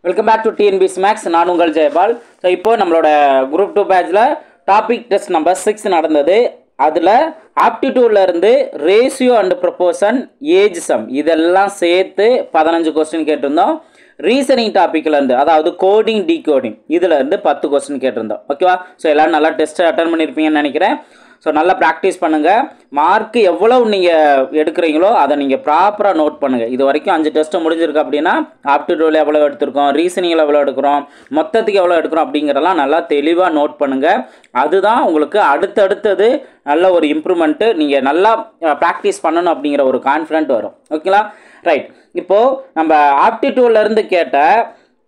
Welcome back to TNPS maths. நான் உங்கள் Jayapal. So இப்போ நம்மளோட குரூப் 2 பேட்சில் டாபிக் டெஸ்ட் நம்பர் 6 நடந்தது. அதில் ஆப்டிடியூட்ல இருந்து ratio and proportion, age sum இதெல்லாம் சேர்த்து 15 கொஸ்டின் கேட்டிருந்தோம். ரீசனிங் டாப்பிக்கில் இருந்து, அதாவது கோடிங் டீகோடிங் இதில் இருந்து 10 கொஸ்டின் கேட்டிருந்தோம். ஓகேவா? ஸோ எல்லோரும் நல்லா டெஸ்ட்டை அட்டன் பண்ணியிருப்பீங்கன்னு நினைக்கிறேன். ஸோ நல்லா ப்ராக்டிஸ் பண்ணுங்கள். மார்க் எவ்வளவு நீங்கள் எடுக்கிறீங்களோ அதை நீங்கள் ப்ராப்பராக நோட் பண்ணுங்கள். இது வரைக்கும் 5 டெஸ்ட்டு முடிஞ்சிருக்கு அப்படின்னா ஆப்டிடியூடில் எவ்வளோ எடுத்திருக்கோம், ரீசனிங்கில் எவ்வளோ எடுக்கிறோம், மொத்தத்துக்கு எவ்வளோ எடுக்கிறோம் அப்படிங்கிறதெல்லாம் நல்லா தெளிவாக நோட் பண்ணுங்கள். அதுதான் உங்களுக்கு அடுத்தடுத்தது நல்ல ஒரு இம்ப்ரூவ்மெண்ட்டு. நீங்கள் நல்லா ப்ராக்டிஸ் பண்ணணும் அப்படிங்கிற ஒரு கான்ஃபிடென்ட் வரும். ஓகேங்களா? ரைட். இப்போது நம்ம ஆப்டிடியூட்லேருந்து கேட்ட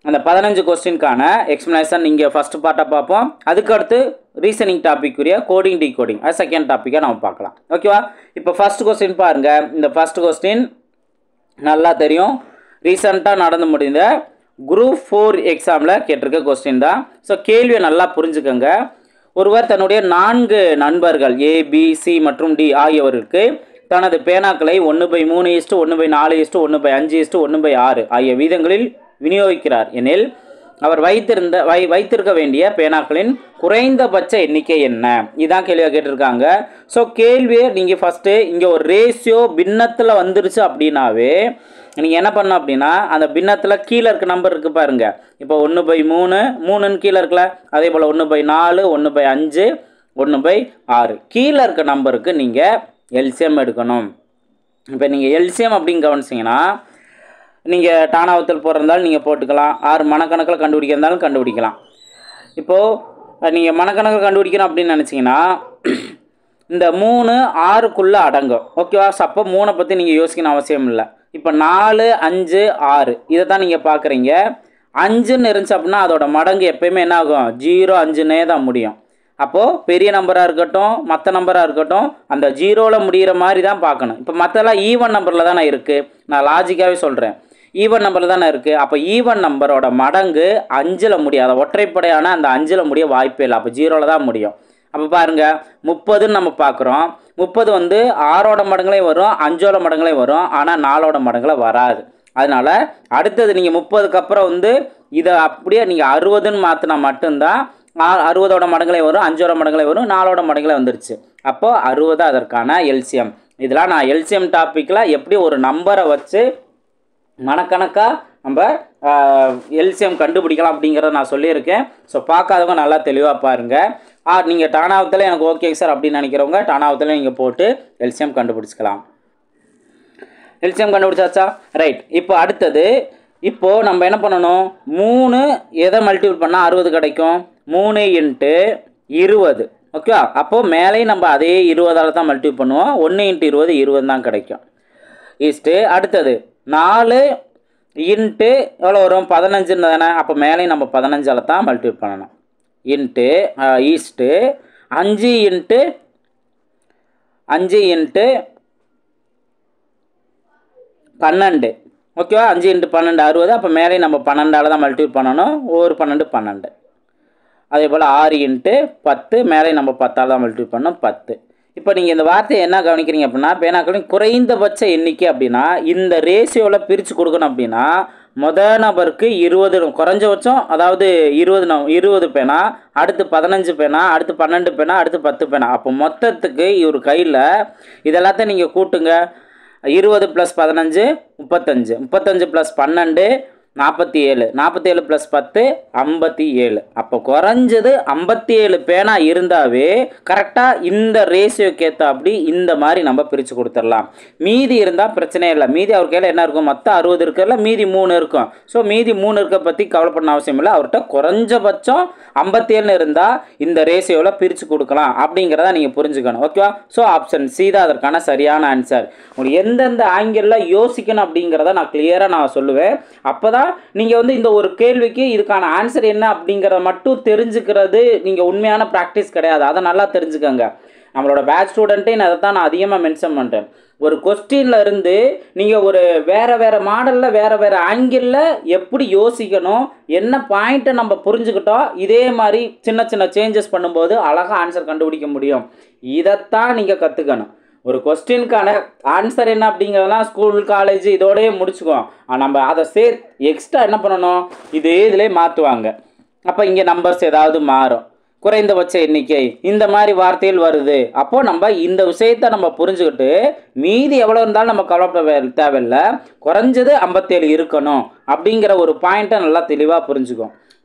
அந்த 15 கொஸ்டினுக்கான எக்ஸ்ப்ளனேஷன் இங்கே ஃபஸ்ட் பார்ட்டாக பார்ப்போம். அதுக்கடுத்து ரீசனிங் டாபிக்குரிய கோடிங் டீகோடிங் அது செகண்ட் டாப்பிக்காக நம்ம பார்க்கலாம். ஓகேவா? இப்போ ஃபஸ்ட் கொஸ்டின் பாருங்கள். இந்த ஃபஸ்ட் கொஸ்டின் நல்லா தெரியும், ரீசெண்டாக நடந்து முடிந்த குரூப் 4 எக்ஸாமில் கேட்டிருக்க கொஸ்டின் தான். ஸோ கேள்வியை நல்லா புரிஞ்சுக்கோங்க. ஒருவர் தன்னுடைய 4 நண்பர்கள் A, B, C மற்றும் D ஆகியவருக்கு தனது பேனாக்களை 1/3, 1/4, 1/5, 1/6 ஆகிய வீதங்களில் விநியோகிக்கிறார் எனில் அவர் வைத்திருக்க வேண்டிய பேனாக்களின் குறைந்தபட்ச எண்ணிக்கை என்ன? இதான் கேள்வியாக கேட்டிருக்காங்க. ஸோ கேள்வியை நீங்கள் ஃபஸ்ட்டு இங்கே ஒரு ரேஷியோ பின்னத்தில் வந்துருச்சு அப்படின்னாவே நீங்கள் என்ன பண்ணணும் அப்படின்னா, அந்த பின்னத்தில் கீழே இருக்க நம்பர் இருக்குது பாருங்கள். இப்போ 1/3 கீழே இருக்கல, அதே போல் 1/4, 1/5, 1/6 கீழே இருக்க நம்பருக்கு நீங்கள் எல்சிஎம் எடுக்கணும். இப்போ நீங்கள் எல்சிஎம் அப்படின்னு கவனிச்சிங்கன்னா, நீங்கள் டானாவத்தில் போடுறதாலும் நீங்கள் போட்டுக்கலாம், 6 மனக்கணக்கில் கண்டுபிடிக்க இருந்தாலும் கண்டுபிடிக்கலாம். இப்போது நீங்கள் மனக்கணக்கில் கண்டுபிடிக்கணும் அப்படின்னு நினச்சிங்கன்னா இந்த 3 6க்குள்ளே அடங்கும். ஓகேவா? அப்போ 3 பற்றி நீங்கள் யோசிக்கணும் அவசியம் இல்லை. இப்போ 4, 5, 6 இதை தான் நீங்கள் பார்க்குறீங்க. 5ன்னு இருந்துச்சு அப்படின்னா அதோட மடங்கு எப்போயுமே என்ன ஆகும்? 0, 5னே தான் முடியும். அப்போது பெரிய நம்பராக இருக்கட்டும், மற்ற நம்பராக இருக்கட்டும், அந்த 0வில் முடிகிற மாதிரி தான் பார்க்கணும். இப்போ மற்றெல்லாம் ஈவன் நம்பரில் தானே இருக்குது. நான் லாஜிக்காகவே சொல்கிறேன், ஈவன் நம்பரில் தானே இருக்குது. அப்போ ஈவன் நம்பரோட மடங்கு 5ல் முடியும். அதை ஒற்றைப்படையான அந்த 5ல் முடிய வாய்ப்பே இல்லை. அப்போ 0வில் தான் முடியும். அப்போ பாருங்கள், 30ன்னு நம்ம பார்க்குறோம். 30 வந்து 6ஓட மடங்களே வரும், 5ஓட மடங்களே வரும், ஆனால் 4ஓட மடங்களே வராது. அதனால் அடுத்தது நீங்கள் 30க்கு அப்புறம் வந்து இதை அப்படியே நீங்கள் 60ன்னு மாற்றினா மட்டும்தான் 60ஓட மடங்களே வரும், 5ஓட மடங்களே வரும், 4ஓட மடங்களே வந்துருச்சு. அப்போது 60 அதற்கான எல்சிஎம். இதெல்லாம் நான் எல்சிஎம் டாப்பிக்கில் எப்படி ஒரு நம்பரை வச்சு மனக்கணக்காக நம்ம எல்சிஎம் கண்டுபிடிக்கலாம் அப்படிங்கிறத நான் சொல்லியிருக்கேன். ஸோ பார்க்காதவங்க நல்லா தெளிவாக பாருங்கள். நீங்கள் டானாவத்தில் எனக்கு ஓகே சார் அப்படின்னு நினைக்கிறவங்க டானாவத்தில் நீங்கள் போட்டு எல்சிஎம் கண்டுபிடிச்சிக்கலாம். எல்சிஎம் கண்டுபிடிச்சாச்சா? ரைட். இப்போ அடுத்தது, இப்போது நம்ம என்ன பண்ணணும்? 3 எதை மல்டிபிள் பண்ணால் 60 கிடைக்கும்? 3 × 20. ஓகே. அப்போது மேலே நம்ம அதே 20ஆல் தான் மல்டிபிள் பண்ணுவோம். 1 × 20 20 தான் கிடைக்கும். அடுத்தது 4 × எவ்வளோ வரும்? 15 தானே. அப்போ மேலே நம்ம 15ஆல் தான் மல்டிபிள் பண்ணணும். 5 × 12. ஓகேவா? 5 × 12 60. அப்போ மேலே நம்ம 12ஆல் தான் மல்டிபிள் பண்ணணும். ஒரு 12 12. அதே போல் 6 × 10, மேலே நம்ம 10ஆல் தான் மல்டிபிள் பண்ணணும், 10. இப்போ நீங்கள் இந்த வார்த்தையை என்ன கவனிக்கிறீங்க அப்படின்னா, பேனாக்களின் குறைந்தபட்ச எண்ணிக்கை அப்படின்னா இந்த ரேஷியோவில் பிரித்து கொடுக்கணும். அப்படின்னா முதல் நபருக்கு 20 குறைஞ்சபட்சம், அதாவது 20 பேனா, அடுத்து 15 பேனா, அடுத்து 12 பேனா, அடுத்து 10 பேனா. அப்போ மொத்தத்துக்கு இவர் கையில் இதெல்லாத்தையும் நீங்கள் கூட்டுங்க. 20 + 15 35, 35 + 12 47, 47 + 10 57. அப்போ குறைஞ்சது 57 பேனா இருந்தாவே கரெக்டாக இந்த ரேஷியோக்கு ஏற்ற அப்படி இந்த மாதிரி நம்ம பிரித்து கொடுத்துடலாம். மீதி இருந்தால் பிரச்சனையே இல்லை. மீதி அவர் கையில் என்ன இருக்கும்? மொத்தம் 60 இருக்கிறதுல மீதி 3 இருக்கும். ஸோ மீதி 3 இருக்க பற்றி கவலைப்பட அவசியம் இல்லை. அவர்கிட்ட குறைஞ்சபட்சம் 57 இருந்தால் இந்த ரேஷியோவில் பிரித்து கொடுக்கலாம் அப்படிங்கிறத நீங்கள் புரிஞ்சுக்கணும். ஓகேவா? ஸோ ஆப்ஷன் சி தான் அதற்கான சரியான ஆன்சர். உங்களுக்கு எந்தெந்த ஆங்கிளில் யோசிக்கணும் அப்படிங்கிறத நான் கிளியராக நான் சொல்லுவேன். அப்போ தான் நீங்கள் வந்து இந்த ஒரு கேள்விக்கு இதுக்கான ஆன்சர் என்ன அப்படிங்கிறத மட்டும் தெரிஞ்சுக்கிறது நீங்கள் உண்மையான ப்ராக்டிஸ் கிடையாது. அதை நல்லா தெரிஞ்சுக்கோங்க. நம்மளோட பேட்ச் ஸ்டூடெண்ட்டே அதை தான் நான் அதிகமாக மென்ஷன் பண்ணுறேன். ஒரு கொஸ்டினில் இருந்து நீங்கள் ஒரு வேறு மாடலில் வேறு ஆங்கிளில் எப்படி யோசிக்கணும், என்ன பாயிண்ட்டை நம்ம புரிஞ்சுக்கிட்டோம், இதே மாதிரி சின்ன சின்ன சேஞ்சஸ் பண்ணும்போது அழகாக ஆன்சர் கண்டுபிடிக்க முடியும். இதைத்தான் நீங்கள் கற்றுக்கணும். ஒரு கொஸ்டினுக்கான ஆன்சர் என்ன அப்படிங்கிறதெல்லாம் ஸ்கூல் காலேஜ் இதோடய முடிச்சுக்குவோம். நம்ம அதை எக்ஸ்ட்ரா என்ன பண்ணணும், இதே இதிலே மாற்றுவாங்க. அப்போ இங்கே நம்பர்ஸ் ஏதாவது மாறும், குறைந்தபட்ச எண்ணிக்கை இந்த மாதிரி வார்த்தைகள் வருது. அப்போது நம்ம இந்த விஷயத்தை நம்ம புரிஞ்சுக்கிட்டு மீதி எவ்வளோ இருந்தாலும் நம்ம கவலைப்பட தேவையில்லை, குறைஞ்சது 57 இருக்கணும் அப்படிங்கிற ஒரு பாயிண்ட்டை நல்லா தெளிவாக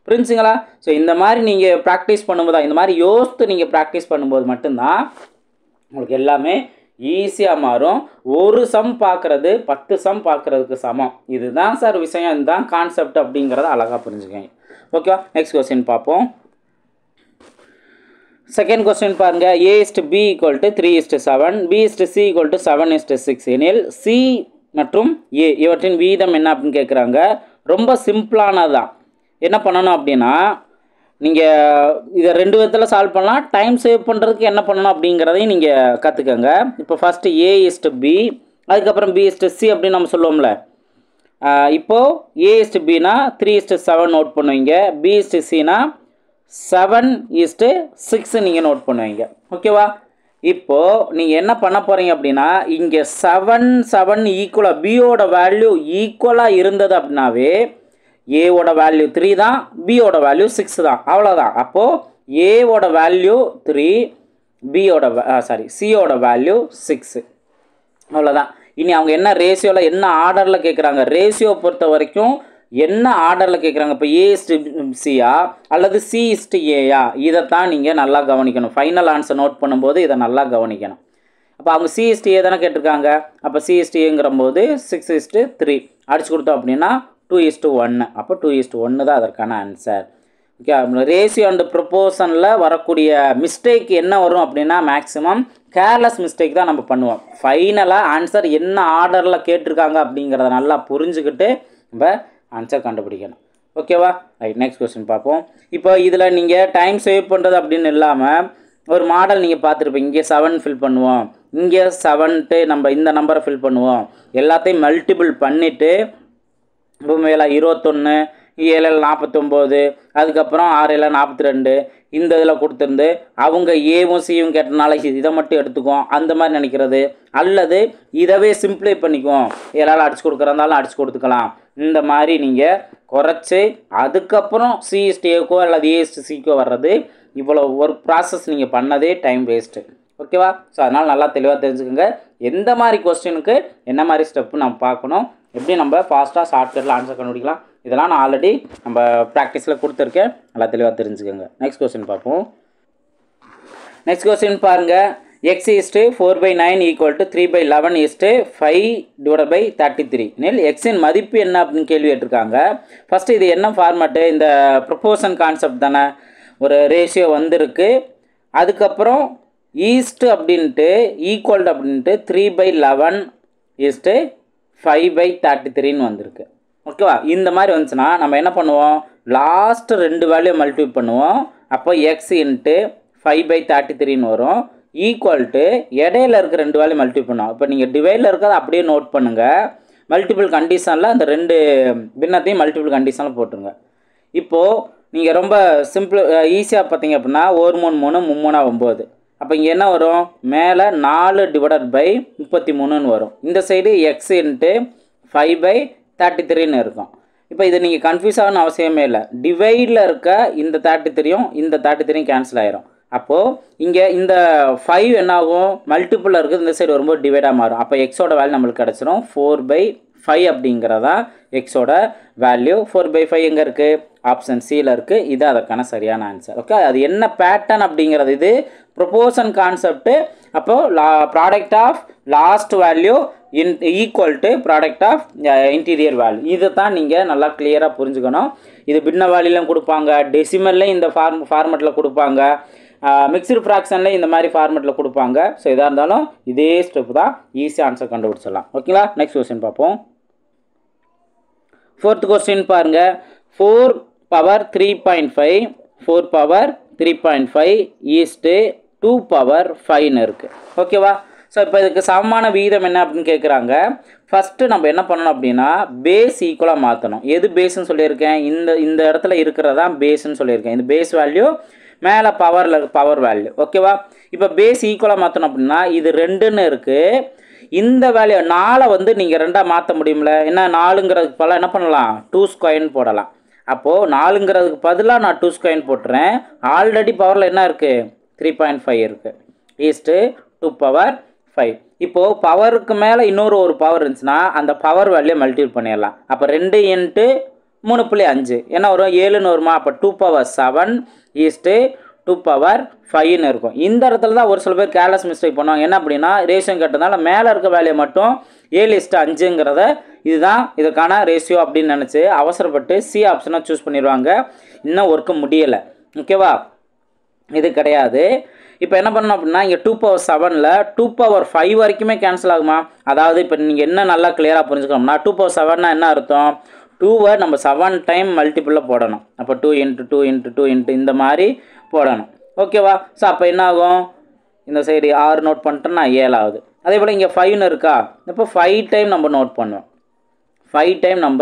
புரிஞ்சுங்களா? ஸோ இந்த மாதிரி நீங்கள் ப்ராக்டிஸ் பண்ணும்போது, இந்த மாதிரி யோசித்து நீங்கள் ப்ராக்டிஸ் பண்ணும்போது மட்டும்தான் உங்களுக்கு எல்லாமே ஈஸியாக மாறும். ஒரு சம் பார்க்குறது 10 சம் பார்க்குறதுக்கு சமம். இதுதான் சார் விஷயம், இதுதான் கான்செப்ட் அப்படிங்கிறத அழகாக புரிஞ்சுக்கங்க. ஓகேவா? நெக்ஸ்ட் கொஸ்டின் பார்ப்போம். செகண்ட் கொஸ்டின் பாருங்கள். A/B = 3:7, B/C = 7:6 எனில் C மற்றும் A இவற்றின் வீதம் என்ன அப்படின்னு கேட்குறாங்க. ரொம்ப சிம்பிளானதான். என்ன பண்ணணும் அப்படின்னா, நீங்கள் இதை 2 விதத்தில் சால்வ் பண்ணலாம். டைம் சேவ் பண்ணுறதுக்கு என்ன பண்ணணும் அப்படிங்கிறதையும் நீங்கள் கற்றுக்கங்க. இப்போ ஃபஸ்ட்டு A/B, அதுக்கப்புறம் B/C அப்படின்னு நம்ம சொல்லுவோம்ல. இப்போது A/Bனா 3:7 நோட் பண்ணுவீங்க, B/Cனா 7:6 நீங்கள் நோட் பண்ணுவீங்க. ஓகேவா? இப்போது நீங்கள் என்ன பண்ண போகிறீங்க அப்படின்னா, இங்கே 7 ஈக்குவலாக பியோட வேல்யூ ஈக்குவலாக இருந்தது அப்படின்னாவே ஏவோட வேல்யூ 3 தான், பியோட வேல்யூ 6 தான், அவ்வளோதான். அப்போது ஏவோட வேல்யூ 3, சியோட வேல்யூ 6, அவ்வளோதான். இனி அவங்க என்ன ரேஷியோவில் என்ன ஆர்டரில் கேட்குறாங்க, ரேஷியோ பொறுத்த வரைக்கும் என்ன ஆர்டரில் கேட்குறாங்க. இப்போ A/Cயா அல்லது C/Aயா, இதைத்தான் நீங்கள் நல்லா கவனிக்கணும். ஃபைனல் ஆன்சர் நோட் பண்ணும்போது இதை நல்லா கவனிக்கணும். அப்போ அவங்க C/A தானே கேட்டிருக்காங்க. அப்போ C/Aங்கிற போது 6:3 அடிச்சு கொடுத்தோம் அப்படின்னா 2:1. அப்போ 2:1 தான் அதற்கான ஆன்சர். ஓகே, ரேஷியோ அண்ட் ப்ரொப்போர்ஷனில் வரக்கூடிய மிஸ்டேக் என்ன வரும் அப்படின்னா, மேக்ஸிமம் கேர்லெஸ் மிஸ்டேக் தான் நம்ம பண்ணுவோம். ஃபைனலாக ஆன்சர் என்ன ஆர்டரில் கேட்டிருக்காங்க அப்படிங்கிறத நல்லா புரிஞ்சுக்கிட்டு நம்ம ஆன்சர் கண்டுபிடிக்கணும். ஓகேவா? ரைட், நெக்ஸ்ட் கொஸ்டின் பார்ப்போம். இப்போ இதில் நீங்கள் டைம் சேவ் பண்ணுறது அப்படின்னு இல்லாமல் ஒரு மாடல் நீங்கள் பார்த்துருப்பீங்க. இங்கே 7 ஃபில் பண்ணுவோம், இங்கே 7 நம்ம இந்த நம்பரை ஃபில் பண்ணுவோம், எல்லாத்தையும் மல்டிபிள் பண்ணிவிட்டு இப்போ மேலே 21, 7 49, அதுக்கப்புறம் 6 42 இந்த இதில் கொடுத்துருந்து அவங்க ஏவும் சியும் கேட்டனால இதை மட்டும் எடுத்துக்குவோம் அந்த மாதிரி நினைக்கிறது. அல்லது இதவே சிம்பிளை பண்ணிக்குவோம், 7 அடிச்சு கொடுக்குறதாலும் அடிச்சு கொடுத்துக்கலாம். இந்த மாதிரி நீங்கள் குறைச்சி அதுக்கப்புறம் C/Aக்கோ அல்லது A/Cக்கோ வர்றது, இவ்வளோ ஒரு ப்ராசஸ் நீங்கள் பண்ணதே டைம் வேஸ்ட்டு. ஓகேவா? ஸோ அதனால் நல்லா தெளிவாக தெரிஞ்சுக்கோங்க. எந்த மாதிரி கொஸ்டினுக்கு என்ன மாதிரி ஸ்டெப்பு நம்ம பார்க்கணும், எப்படி நம்ம ஃபாஸ்ட்டாக ஷார்ட்கட்டில் ஆன்சர் கண்டுபிடிக்கலாம், இதெல்லாம் நான் ஆல்ரெடி நம்ம ப்ராக்டிஸில் கொடுத்துருக்கேன். நல்லா தெளிவாக தெரிஞ்சுக்கோங்க. நெக்ஸ்ட் கொஸ்டின் பார்ப்போம். நெக்ஸ்ட் கொஸ்டின் பாருங்கள். X/4/9 = 3/11 5/33 எனில் எக்ஸின் மதிப்பு என்ன அப்படின்னு கேள்வி கேட்டிருக்காங்க. ஃபஸ்ட்டு இது என்ன ஃபார்மேட்டு, இந்த ப்ரொப்போர்ஷன் கான்செப்ட் தானே, ஒரு ரேஷியோ வந்திருக்கு. அதுக்கப்புறம் ஈஸ்ட்டு அப்படின்ட்டு ஈக்குவல் அப்படின்ட்டு 3/11 5/33 வந்திருக்கு. ஓகேவா? இந்த மாதிரி வந்துச்சுன்னா நம்ம என்ன பண்ணுவோம், லாஸ்ட்டு 2 வேல்யூ மல்டிப்ளை பண்ணுவோம். அப்போ X × 5/33 வரும். ஈக்குவல்ட்டு இடையில இருக்க 2 வேல்யூ மல்டிப்ளை பண்ணுவோம். இப்போ நீங்கள் டிவைடில் இருக்கிறத அப்படியே நோட் பண்ணுங்கள். மல்டிபிள் கண்டிஷனில் அந்த 2 பின்னத்தையும் மல்டிபிள் கண்டிஷனில் போட்டுருங்க. இப்போது நீங்கள் ரொம்ப சிம்பிள் ஈஸியாக பார்த்தீங்க அப்படின்னா 1 3 3 3 9. அப்போ இங்கே என்ன வரும், மேலே 4/33 வரும். இந்த சைடு X × 5/33 இருக்கும். இப்போ இதை நீங்கள் கன்ஃபியூஸ் ஆகணும்னு அவசியமே இல்லை. டிவைடில் இருக்க இந்த 33யும் இந்த 33யும் கேன்சல் ஆகிரும். அப்போது இங்கே இந்த 5 என்ன ஆகும், மல்டிப்புளில் இருக்குது, இந்த சைடு வரும்போது டிவைடாக மாறும். அப்போ எக்ஸோட வேல்யூ நம்மளுக்கு கிடச்சிரும் 4/5 அப்படிங்கிறதா எக்ஸோட வேல்யூ. 4/5 எங்கே இருக்குது, ஆப்ஷன் சியில் இருக்குது. இது அதற்கான சரியான ஆன்சர். ஓகே, அது என்ன பேட்டர்ன் அப்படிங்கிறது, இது ப்ரொப்போர்ஷன் கான்செப்ட்டு. அப்போது product of last value equal to product of interior value. இதை தான் நீங்கள் நல்லா கிளியராக புரிஞ்சுக்கணும். இது பின்ன வேல்யூலையும் கொடுப்பாங்க, டெசிமல்லையும் இந்த ஃபார்மெட்டில் கொடுப்பாங்க, மிக்சடு ஃப்ராக்ஷன்லேயும் இந்த மாதிரி ஃபார்மெட்டில் கொடுப்பாங்க. ஸோ எதாக இருந்தாலும் இதே ஸ்டெப் தான், ஈஸியாக ஆன்சர் கண்டுபிடிச்சிடலாம். ஓகேங்களா? நெக்ஸ்ட் கொஸ்டின் பார்ப்போம். 4th கொஸ்டின் பாருங்கள். 4/3.5 4/3.5 2/5 இருக்குது. ஓகேவா? ஸோ இப்போ இதுக்கு சமமான வீதம் என்ன அப்படின்னு கேட்குறாங்க. ஃபஸ்ட்டு நம்ம என்ன பண்ணணும் அப்படின்னா, பேஸ் ஈக்குவலாக மாற்றணும். எது பேஸ்ன்னு சொல்லியிருக்கேன், இந்த இடத்துல இருக்கிறதா பேஸ்ன்னு சொல்லியிருக்கேன். இந்த பேஸ் வேல்யூ மேலே பவரில் பவர் வேல்யூ. ஓகேவா? இப்போ பேஸ் ஈக்குவலாக மாற்றணும் அப்படின்னா இது 2ன்னு இருக்குது. இந்த வேல்யூ 4 வந்து நீங்கள் 2ஆக மாற்ற முடியும்ல. என்ன 4ங்கிறதுக்கு பதிலாக என்ன பண்ணலாம், 2 ஸ்கொயர்னு போடலாம். அப்போது 4ங்கிறதுக்கு பதிலாக நான் 2 ஸ்கொயர்னு போட்டுறேன். ஆல்ரெடி பவரில் என்ன இருக்குது, 3.5 இருக்குது. Is to 2 power 5. இப்போது பவருக்கு மேலே ஒரு பவர் இருந்துச்சுன்னா அந்த பவர் வேல்யூ மல்டிபிள் பண்ணிடலாம். அப்போ 2 × 3.5 என்ன வரும், 7ன்னு வருமா? அப்போ 2 பவர் 7 ஈஸ்ட்டு 2 பவர் 5ன்னு இருக்கும். இந்த இடத்துல தான் ஒரு சில பேர் கேர்லெஸ் மிஸ்டேக் பண்ணுவாங்க. என்ன அப்படின்னா ரேஷியோ கேட்டதுனால மேலே இருக்க வேல்யூ மட்டும் 7:5ங்கிறத இதுதான் இதுக்கான ரேஷியோ அப்படின்னு நினச்சி அவசரப்பட்டு சி ஆப்ஷனை சூஸ் பண்ணிடுவாங்க. இன்னும் ஒர்க்கு முடியலை. ஓகேவா? இது கிடையாது. இப்போ என்ன பண்ணணும் அப்படின்னா இங்கே 2 பவர் 7ல் 2 பவர் 5 வரைக்குமே கேன்சல் ஆகுமா? அதாவது இப்போ நீங்கள் என்ன நல்லா கிளியராக புரிஞ்சுக்கணும்னா 2 பவர் 7னா என்ன அர்த்தம், 2வை நம்ம 7 டைம் மல்டிபிளில் போடணும். அப்போ 2 × 2 × 2 × இந்த மாதிரி போடணும். ஓகேவா? ஸோ அப்போ என்ன ஆகும், இந்த சைடு 6 நோட் பண்ணிட்டோன்னா 7 ஆகுது. அதே போல் இங்கே 5ன்னு இருக்கா, இப்போ 5 டைம் நம்ம நோட் பண்ணுவோம். 5 டைம் நம்ம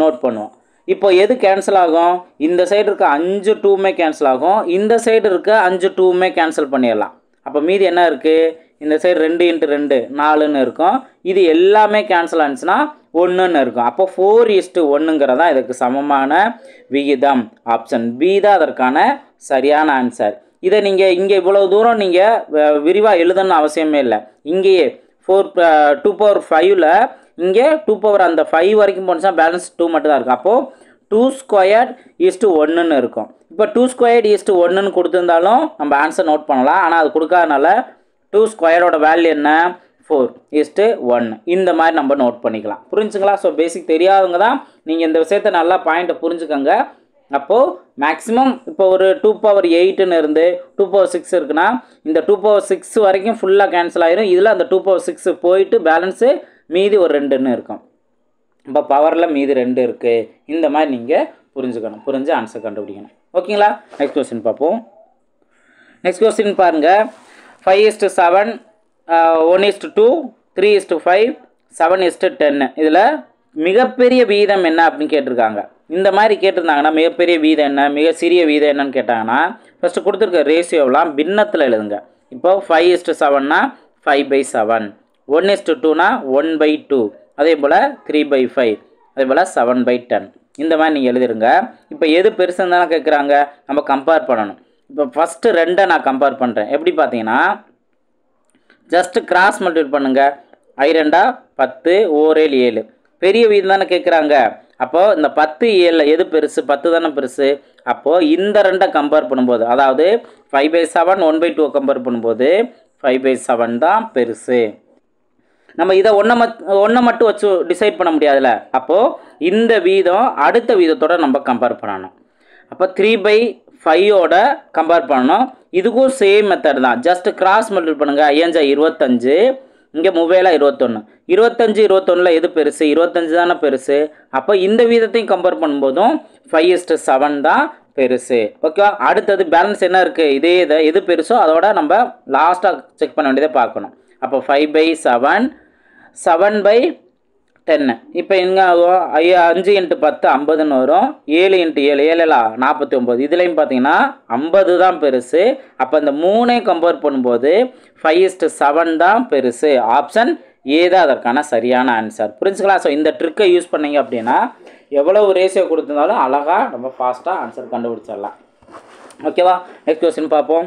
நோட் பண்ணுவோம். இப்போ எது கேன்சல் ஆகும், இந்த சைடு இருக்க 5 2மே கேன்சல் ஆகும், இந்த சைடு இருக்க 5 2மே கேன்சல் பண்ணிடலாம். அப்போ மீதி என்ன இருக்குது, இந்த சைடு 2 × 2 4ன்னு இருக்கும். இது எல்லாமே கேன்சல் ஆனிச்சுன்னா 1ன்னு இருக்கும். அப்போ 4:1ங்கிறதா இதுக்கு சமமான விகிதம். ஆப்ஷன் பி தான் அதற்கான சரியான ஆன்சர். இதை நீங்கள் இங்கே இவ்வளோ தூரம் நீங்கள் விரிவாக எழுதணும்னு அவசியமே இல்லை. இங்கேயே 2 பவர் 5ல் இங்கே 2 பவர் அந்த 5 வரைக்கும் போனுச்சுன்னா பேலன்ஸ் 2 மட்டும் தான் இருக்கும். அப்போது 2 ஸ்கொயர்ட் ஈஸ்ட்டு 1ன்னு இருக்கும். இப்போ 2 ஸ்கொயர்ட் ஈஸ்ட்டு 1ன்னு கொடுத்துருந்தாலும் நம்ம ஆன்சர் நோட் பண்ணலாம். ஆனால் அது கொடுக்காதனால 2 ஸ்கொயரோட வேல்யூ என்ன, 4:1. இந்த மாதிரி நம்ம நோட் பண்ணிக்கலாம். புரிஞ்சுங்களா? ஸோ பேசிக் தெரியாதவங்க தான் நீங்கள் இந்த விஷயத்தை நல்லா பாயிண்ட்டை புரிஞ்சுக்கோங்க. அப்போது மேக்ஸிமம் இப்போ ஒரு 2 பவர் 8ன்னு இருந்து 2 பவர் 6 இருக்குன்னா இந்த 2 பவர் 6 வரைக்கும் ஃபுல்லாக கேன்சல் ஆகிரும். இதில் அந்த 2 பவர் 6 போயிட்டு பேலன்ஸு மீதி ஒரு 2ன்னு இருக்கும். இப்போ பவரில் மீதி 2 இருக்குது. இந்த மாதிரி நீங்கள் புரிஞ்சுக்கணும். புரிஞ்சு ஆன்சர் கண்டுபிடிக்கணும். ஓகேங்களா? நெக்ஸ்ட் கொஸ்டின் பார்ப்போம். நெக்ஸ்ட் கொஸ்டின் பாருங்கள். 5:7 1:2 3:5 7:10. இதில் மிகப்பெரிய வீதம் என்ன அப்படின்னு கேட்டிருக்காங்க. இந்த மாதிரி கேட்டிருந்தாங்கன்னா மிகப்பெரிய வீதம் என்ன, மிக சிறிய வீதம் என்னன்னு கேட்டாங்கன்னா ஃபஸ்ட்டு கொடுத்துருக்க ரேஷியோவெலாம் பின்னத்தில் எழுதுங்க. இப்போ 5:7னா 5/7, 1:2னா 1/2, அதே போல் 3/5, அதே போல் 7/10. இந்த மாதிரி நீங்கள் எழுதிருங்க. இப்போ எது பெருசுன்னு தானே கேட்குறாங்க, நம்ம கம்பேர் பண்ணணும். இப்போ ஃபஸ்ட்டு 2 நான் கம்பேர் பண்ணுறேன். எப்படி பார்த்தீங்கன்னா ஜஸ்ட்டு கிராஸ் மல்டிபிள் பண்ணுங்கள். I2 10, 4 7. பெரிய வீதம் தானே கேட்குறாங்க. அப்போது இந்த 10 7 எது பெருசு, 10 தானே பெருசு. அப்போது இந்த 2 கம்பேர் பண்ணும்போது, அதாவது 5/7 1/2 கம்பேர் பண்ணும்போது 5/7 தான் பெருசு. நம்ம இதை ஒன்றை மட்டும் வச்சு டிசைட் பண்ண முடியாதுல்ல. அப்போது இந்த வீதம் அடுத்த வீதத்தோடு நம்ம கம்பேர் பண்ணணும். அப்போ 3/5ஓட கம்பேர் பண்ணணும். இதுக்கும் சேம் மெத்தட் தான். ஜஸ்ட் கிராஸ் மல்டிபிள் பண்ணுங்கள். 5 25, இங்கே 3 21. 25 21ல் எது பெருசு, 25 தானே பெருசு. அப்போ இந்த வீதத்தையும் கம்பேர் பண்ணும்போதும் 5:7 தான் பெருசு. ஓகேவா? அடுத்தது பேலன்ஸ் என்ன இருக்குது, இதே இதை எது பெருசோ அதோட நம்ம லாஸ்ட்டாக செக் பண்ண வேண்டியதை பார்க்கணும். அப்போ 5/7 7/10. இப்போ எங்கே ஆகும், 5 × 10 50ன்னு வரும். 7 × 7 7 49. இதுலேயும் பார்த்தீங்கன்னா 50 தான் பெருசு. அப்போ இந்த 3ஐயும் கம்பேர் பண்ணும்போது 5:7 தான் பெருசு. ஆப்ஷன் ஏ தான் அதற்கான சரியான ஆன்சர். புரிஞ்சுக்கலாம்? ஸோ இந்த ட்ரிக்கை யூஸ் பண்ணிங்க அப்படின்னா எவ்வளவு ரேஷியோ கொடுத்துருந்தாலும் அழகாக நம்ம ஃபாஸ்ட்டாக ஆன்சர் கண்டுபிடிச்சிடலாம். ஓகேவா? நெக்ஸ்ட் கொஸ்டின் பார்ப்போம்.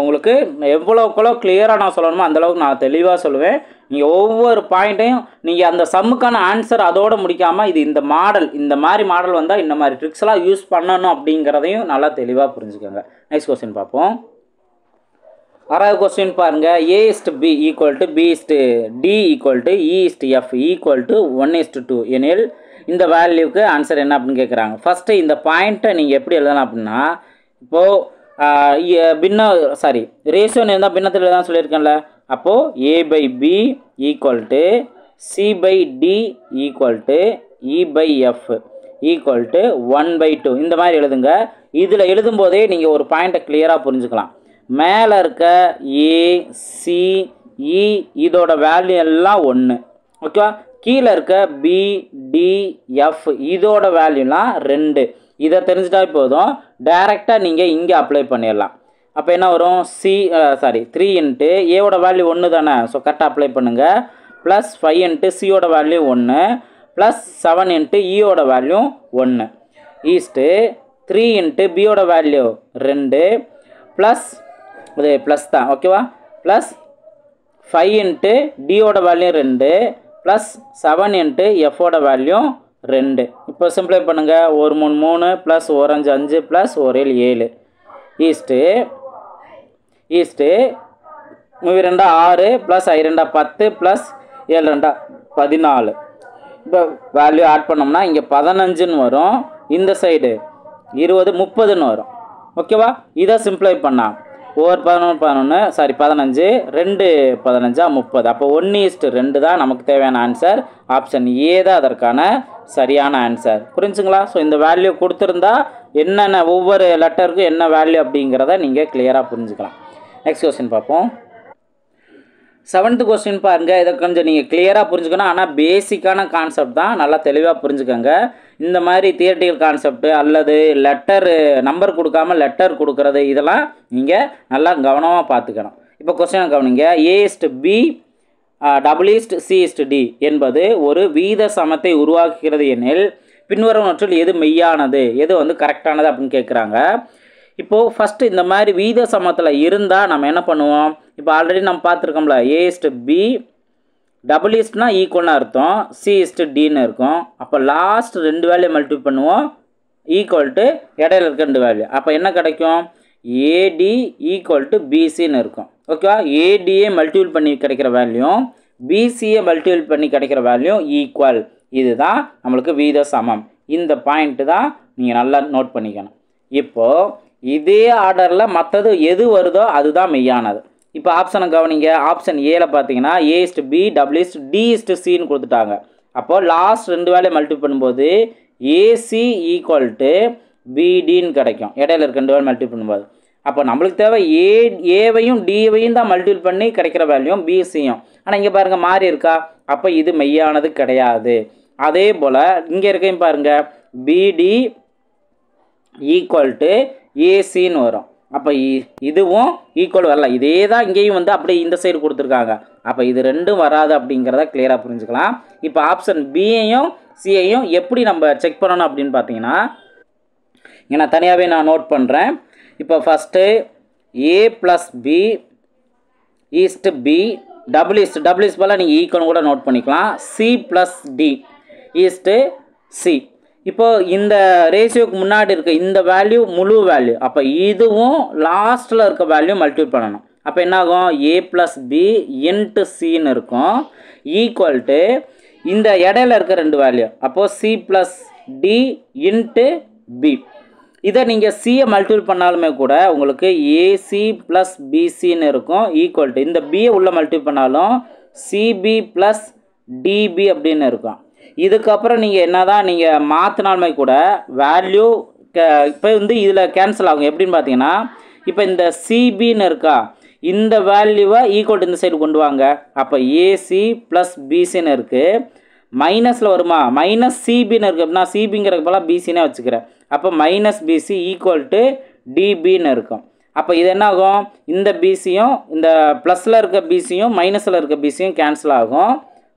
உங்களுக்கு எவ்வளோக்குள்ளோ கிளியராக நான் சொல்லணுமோ அந்தளவுக்கு நான் தெளிவாக சொல்லுவேன். நீங்கள் ஒவ்வொரு பாயிண்ட்டையும் நீங்கள் அந்த சம்முக்கான ஆன்சர் அதோடு முடிக்காமல் இது இந்த மாடல், இந்த மாதிரி மாடல் வந்தால் இந்த மாதிரி ட்ரிக்ஸ்லாம் யூஸ் பண்ணணும் அப்படிங்கிறதையும் நல்லா தெளிவாக புரிஞ்சுக்கோங்க. நெக்ஸ்ட் கொஸ்டின் பார்ப்போம். 6வது கொஸ்டின் பாருங்கள். A:B = B:D = E:F = 1:2 எனில் இந்த வேல்யூக்கு ஆன்சர் என்ன அப்படின்னு கேட்குறாங்க. ஃபஸ்ட்டு இந்த பாயிண்ட்டை நீங்கள் எப்படி எழுதலாம் அப்படின்னா, இப்போது ரேஷியோன்னு இருந்தால் பின்னத்தில் தான் சொல்லியிருக்கேன்ல. அப்போது A/B = C/D = E/F = 1/2. இந்த மாதிரி எழுதுங்க. இதில் எழுதும்போதே நீங்கள் ஒரு பாயிண்ட்டை கிளியராக புரிஞ்சுக்கலாம். மேலே இருக்க ACE இதோட வேல்யூ எல்லாம் 1. ஓகேவா? கீழே இருக்க BDF இதோட வேல்யூலாம் 2. இதை தெரிஞ்சிட்டா போதும், டைரெக்டாக நீங்கள் இங்கே அப்ளை பண்ணிடலாம். அப்போ என்ன வரும், 3 இன்ட்டு ஏவோட வேல்யூ 1 தானே, ஸோ கரெக்டாக அப்ளை பண்ணுங்கள். ப்ளஸ் 5 இன்ட்டு சியோட வேல்யூ 1 ப்ளஸ் 7 இன்ட்டு ஈயோட வேல்யூ 1 ஈஸ்ட்டு 3 இன்ட்டு பியோட வேல்யூ 2 ப்ளஸ் இது ப்ளஸ் தான் ஓகேவா, ப்ளஸ் 5 இன்ட்டு டியோட வேல்யூ 2 ப்ளஸ் 7 இன்ட்டு எஃபோட வேல்யூ 2. இப்போ சிம்பிளை பண்ணுங்கள். 1 3 3 plus 1 5 5 plus 1 7 7 is to 2 6 plus 2 10 plus 7 14. இப்போ வேல்யூ ஆட் பண்ணோம்னா இங்கே 15ன்னு வரும், இந்த சைடு 20 30ன்னு வரும் ஓகேவா. இதை சிம்பிளை பண்ணால் 15 2 15 30. அப்போ 1:2 தான் நமக்கு தேவையான ஆன்சர். ஆப்ஷன் ஏ தான் அதற்கான சரியான ஆன்சர். புரிஞ்சுங்களா? ஸோ இந்த வேல்யூ கொடுத்துருந்தா என்னென்ன ஒவ்வொரு லெட்டருக்கும் என்ன வேல்யூ அப்படிங்கிறத நீங்கள் கிளியராக புரிஞ்சுக்கலாம். நெக்ஸ்ட் கொஸ்டின் பார்ப்போம். 7th கொஸ்டின் பாருங்கள். இதை கொஞ்சம் நீங்கள் கிளியராக புரிஞ்சுக்கணும். ஆனால் பேசிக்கான கான்செப்ட் தான், நல்லா தெளிவாக புரிஞ்சுக்கோங்க. இந்த மாதிரி தியரிட்டிக்கல் கான்செப்ட் அல்லது லெட்டர் நம்பர் கொடுக்காம லெட்டர் கொடுக்கறது இதெல்லாம் நீங்கள் நல்லா கவனமாக பார்த்துக்கணும். இப்போ கொஸ்டின் கவனிங்க. A/B C/D என்பது ஒரு வீத சமத்தை உருவாக்குகிறது எனில் பின்வருவனவற்றில் எது மெய்யானது, எது வந்து கரெக்டானது அப்படின்னு கேட்குறாங்க. இப்போது ஃபஸ்ட்டு இந்த மாதிரி வீத சமத்தில் இருந்தால் நம்ம என்ன பண்ணுவோம், இப்போ ஆல்ரெடி நம்ம பார்த்துருக்கோம்ல, A/B டபுள்இஸ்ட்னா ஈக்குவல்னு அர்த்தம், C/Dன்னு இருக்கும். அப்போ லாஸ்ட் 2 வேல்யூ மல்டிபிள் பண்ணுவோம், ஈக்குவல் டு இடையில இருக்க 2 வேல்யூ. அப்போ என்ன கிடைக்கும், AD ஈக்குவல் டு BCன்னு இருக்கும் ஓகேவா. ADயை மல்டிபிள் பண்ணி கிடைக்கிற வேல்யூ BCயை மல்டிபிள் பண்ணி கிடைக்கிற வேல்யூ ஈக்குவல். இதுதான் நம்மளுக்கு வீத சமம். இந்த பாயிண்ட்டு தான் நீங்கள் நல்லா நோட் பண்ணிக்கணும். இப்போது இதே ஆர்டரில் மற்றது எது வருதோ அதுதான் மெய்யானது. இப்போ ஆப்ஷனை கவனிங்க. ஆப்ஷன் ஏல பார்த்தீங்கன்னா A/B D/Cன்னு கொடுத்துட்டாங்க. அப்போது லாஸ்ட் 2 வேல்யூ மல்டிபிள் பண்ணும்போது AC ஈக்குவல் டு BDன்னு கிடைக்கும், இடையில இருக்க 2 வேல்யூ மல்டிபிள் பண்ணும்போது. அப்போ நம்மளுக்கு தேவை ஏவையும் டிவையும் தான் மல்டிபிள் பண்ணி கிடைக்கிற வேல்யூம் BCயும். ஆனால் இங்கே பாருங்கள் மாறி இருக்கா, அப்போ இது மெய்யானது கிடையாது. அதே போல் இங்கே இருக்கையும் பாருங்கள், BD ஈக்குவல் டு ACன்னு வரும். அப்போ இதுவும் ஈக்குவல் வரல, இதே தான் இங்கேயும் வந்து அப்படியே இந்த சைடு கொடுத்துருக்காங்க. அப்போ இது ரெண்டும் வராது அப்படிங்கிறத கிளியராக புரிஞ்சுக்கலாம். இப்போ ஆப்ஷன் பியையும் சியையும் எப்படி நம்ம செக் பண்ணணும் அப்படின்னு பார்த்தீங்கன்னா, இங்கே நான் தனியாகவே நான் நோட் பண்ணுறேன். இப்போ ஃபஸ்ட்டு A+B B டபுள்இஸ்ட் போல் நீங்கள் ஈக்குவல் கூட நோட் பண்ணிக்கலாம். C+D C. இப்போது இந்த ரேஷியோக்கு முன்னாடி இருக்க இந்த வேல்யூ முழு வேல்யூ, அப்போ இதுவும் லாஸ்ட்டில் இருக்க வேல்யூ மல்டிபிள் பண்ணணும். அப்போ என்னாகும், A+B இன்ட்டு Cன்னு இருக்கும் ஈக்குவல் டு இந்த இடையில இருக்க 2 வேல்யூ, அப்போது C+D இன்ட்டு B. இதை நீங்கள் சியை மல்டிபிள் பண்ணாலுமே கூட உங்களுக்கு AC+BCன்னு இருக்கும் ஈக்குவல் டு இந்த பியை உள்ளே மல்டிபிள் பண்ணாலும் CB+DB அப்படின்னு இருக்கும். இதுக்கப்புறம் நீங்கள் என்ன தான் நீங்கள் மாற்றினாலுமே கூட வேல்யூ இப்போ வந்து இதில் கேன்சல் ஆகும். எப்படின்னு பார்த்தீங்கன்னா, இப்போ இந்த CBன்னு இருக்கா, இந்த வேல்யூவை ஈக்குவல் டு இந்த சைடு கொண்டு வாங்க. அப்போ AC+BCன்னு இருக்குது, மைனஸில் வருமா, -CBன்னு இருக்குது. அப்படின்னா CBங்கிறதுக்கு பதிலாக BCனே வச்சுக்கிறேன். அப்போ -BC ஈக்குவல் டு DBன்னு இருக்கும். அப்போ இது என்ன ஆகும், இந்த BCயும் இந்த ப்ளஸில் இருக்க BCயும் மைனஸில் இருக்க BCயும் கேன்சல் ஆகும்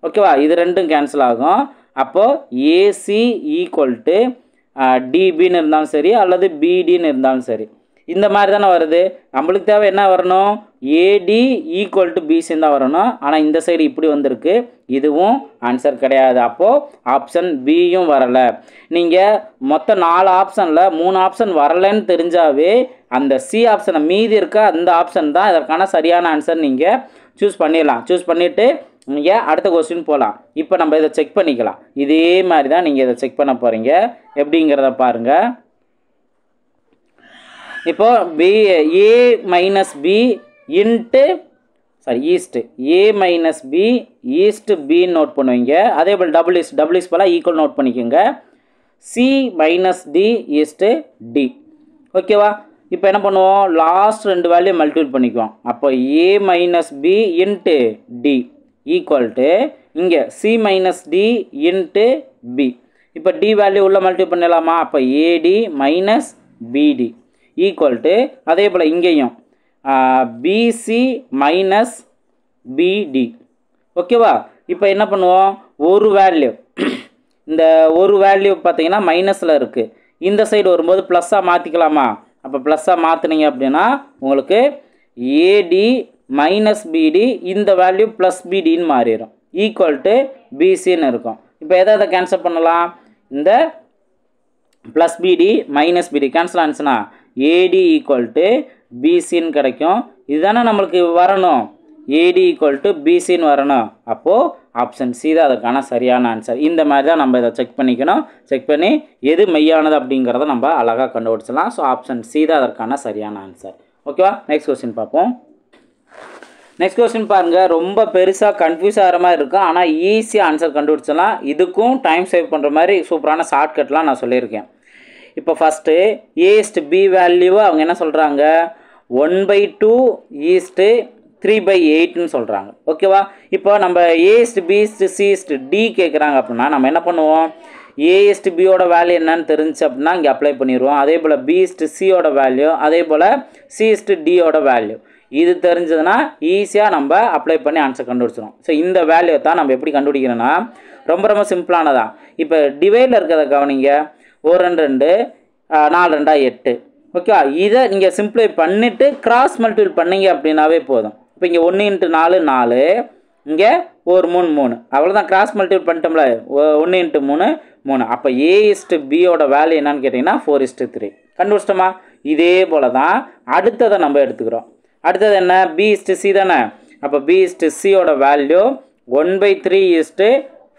ஓகேவா. இது ரெண்டும் கேன்சல் ஆகும். அப்போது AC ஈக்குவல் டு DBன்னு இருந்தாலும் சரி அல்லது BDன்னு இருந்தாலும் சரி, இந்த மாதிரி தானே வருது. நம்மளுக்கு தேவை என்ன வரணும், AD ஈக்குவல் டு BCன்னு தான் வரணும். ஆனால் இந்த சைடு இப்படி வந்திருக்கு, இதுவும் ஆன்சர் கிடையாது. அப்போது ஆப்ஷன் பியும் வரலை. நீங்கள் மொத்தம் 4 ஆப்ஷனில் 3 ஆப்ஷன் வரலைன்னு தெரிஞ்சாவே அந்த C ஆப்ஷனை மீதி இருக்க அந்த ஆப்ஷன் தான் இதற்கான சரியான ஆன்சர் நீங்கள் சூஸ் பண்ணிடலாம். சூஸ் பண்ணிவிட்டு நீங்கள் அடுத்த கொஸ்டின் போகலாம். இப்போ நம்ம இதை செக் பண்ணிக்கலாம். இதே மாதிரி தான் நீங்கள் இதை செக் பண்ண போகிறீங்க. எப்படிங்கிறத பாருங்கள். இப்போது A-B into is to A-B is to பின்னு நோட் பண்ணுவீங்க. அதே போல் டபுள்இஸ்ட் போல் ஈக்குவல் நோட் பண்ணிக்கோங்க. C-D ஈஸ்ட்டு D ஓகேவா. இப்போ என்ன பண்ணுவோம், லாஸ்ட் 2 வேல்யூ மல்டிபிள் பண்ணிக்குவோம். அப்போ A-B into D equal to இங்கே C-D இன்ட்டு B. இப்போ டி வேல்யூ உள்ள மல்டிப்ளை பண்ணலாமா? அப்போ ஏடி மைனஸ் பிடி ஈக்குவல் டு அதே போல் இங்கேயும் பிசி மைனஸ் பிடி. ஓகேவா? இப்போ என்ன பண்ணுவோம், ஒரு வேல்யூ இந்த ஒரு வேல்யூ பார்த்தீங்கன்னா மைனஸில் இருக்குது, இந்த சைடு வரும்போது ப்ளஸ்ஸாக மாற்றிக்கலாமா? அப்போ ப்ளஸ்ஸாக மாற்றினீங்க அப்படின்னா உங்களுக்கு ஏடி மைனஸ் பிடி இந்த வேல்யூ ப்ளஸ் பிடின்னு மாறிடும் ஈக்குவல் டு பிசின்னு இருக்கும். இப்போ எதை கேன்சல் பண்ணலாம்? இந்த ப்ளஸ் பிடி மைனஸ் பிடி கேன்சல் ஆனிச்சுன்னா ஏடி ஈக்குவல் டு பிசின்னு கிடைக்கும். இதுதானே நம்மளுக்கு வரணும், ஏடி ஈக்குவல் டு பிசின்னு வரணும். அப்போது ஆப்ஷன் சி தான் அதுக்கான சரியான ஆன்சர். இந்த மாதிரி தான் நம்ம இதை செக் பண்ணிக்கணும். செக் பண்ணி எது மெய்யானது அப்படிங்கிறத நம்ம அழகாக கண்டுபிடிச்சலாம். ஸோ ஆப்ஷன் சி தான் அதற்கான சரியான ஆன்சர். ஓகேவா? நெக்ஸ்ட் கொஸ்டின் பார்ப்போம். நெக்ஸ்ட் கொஸ்டின் பாருங்கள், ரொம்ப பெருசாக கன்ஃபியூஸ் ஆகிற மாதிரி இருக்கும், ஆனால் ஈஸியாக ஆன்சர் கண்டுபிடிச்சலாம். இதுக்கும் டைம் சேவ் பண்ணுற மாதிரி சூப்பரான ஷார்ட்கட்லாம் நான் சொல்லியிருக்கேன். இப்போ ஃபஸ்ட்டு ஏஸ்ட் பி வேல்யூவை அவங்க என்ன சொல்கிறாங்க, 1/2 ஈஸ்ட்டு 3/8ன்னு சொல்கிறாங்க. ஓகேவா? இப்போ நம்ம ஏஸ்ட் பிஸ்ட் சிஸ்ட் டி கேட்குறாங்க அப்படின்னா நம்ம என்ன பண்ணுவோம், ஏஎஸ்ட் பியோட வேல்யூ என்னன்னு தெரிஞ்சு அப்படின்னா இங்கே அப்ளை பண்ணிடுவோம். அதே போல் பிஸ்ட் சியோட வேல்யூ, அதே போல் சிஸ்ட் டியோட வேல்யூ இது தெரிஞ்சதுன்னா ஈஸியாக நம்ம அப்ளை பண்ணி ஆன்சர் கண்டுபிடிச்சிடும். ஸோ இந்த வேல்யூ தான் நம்ம எப்படி கண்டுபிடிக்கிறோன்னா ரொம்ப ரொம்ப சிம்பிளானதான். இப்போ டிவைடில் இருக்கிறத கவனிங்க, 1 2 2 4 2 8. ஓகே, இதை நீங்கள் சிம்பிளை பண்ணிவிட்டு கிராஸ் மல்டிபிள் பண்ணிங்க அப்படின்னாவே போதும். இப்போ இங்கே 1 × 4 4, இங்கே 1 3 3, அவ்வளோதான். கிராஸ் மல்டிபிள் பண்ணிட்டோம்ல, 1 × 3 3. அப்போ ஏஎஸ்ட் பியோட வேல்யூ என்னன்னு கேட்டிங்கன்னா 4:3 கண்டுபிடிச்சிட்டோமா? இதே போல் தான் அடுத்ததை நம்ம எடுத்துக்கிறோம். அடுத்தது என்ன, பிஸ்ட் தானே. அப்போ பிஸ்ட் சியோட வேல்யூ 1/3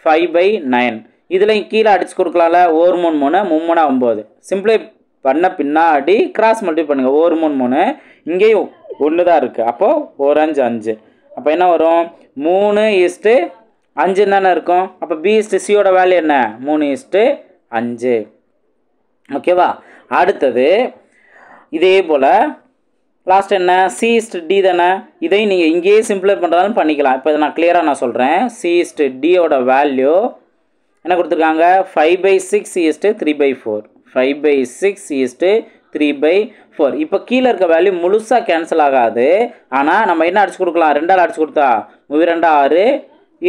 5/9. இதுலையும் கீழே அடிச்சு கொடுக்கலாம்ல, 1 3 3 3 9. சிம்பிளை பண்ண பின்னாடி கிராஸ் மல்டிபிள் பண்ணுங்கள். 1 3 3, இங்கேயும் 1 தான் இருக்குது. அப்போது 1 5 5. அப்போ என்ன வரும், 3:5 தானே இருக்கும். அப்போ பிஸ்ட் சியோட வேல்யூ என்ன, 3:5. ஓகேவா? அடுத்தது இதே போல் லாஸ்ட் என்ன, சிஸ்ட் டி தானே. இதையும் நீங்கள் இங்கேயே சிம்பிளை பண்ணுறதாலும் பண்ணிக்கலாம். இப்போ இதை நான் கிளியராக நான் சொல்கிறேன். சிஸ்ட் டியோட வேல்யூ என்ன கொடுத்துருக்காங்க, 5/6 3/4. 5/6 3/4. இப்போ கீழே இருக்க வேல்யூ முழுசாக கேன்சல் ஆகாது. ஆனால் நம்ம என்ன அடிச்சு கொடுக்கலாம், 2ஆல் அடிச்சு கொடுத்தா 2 6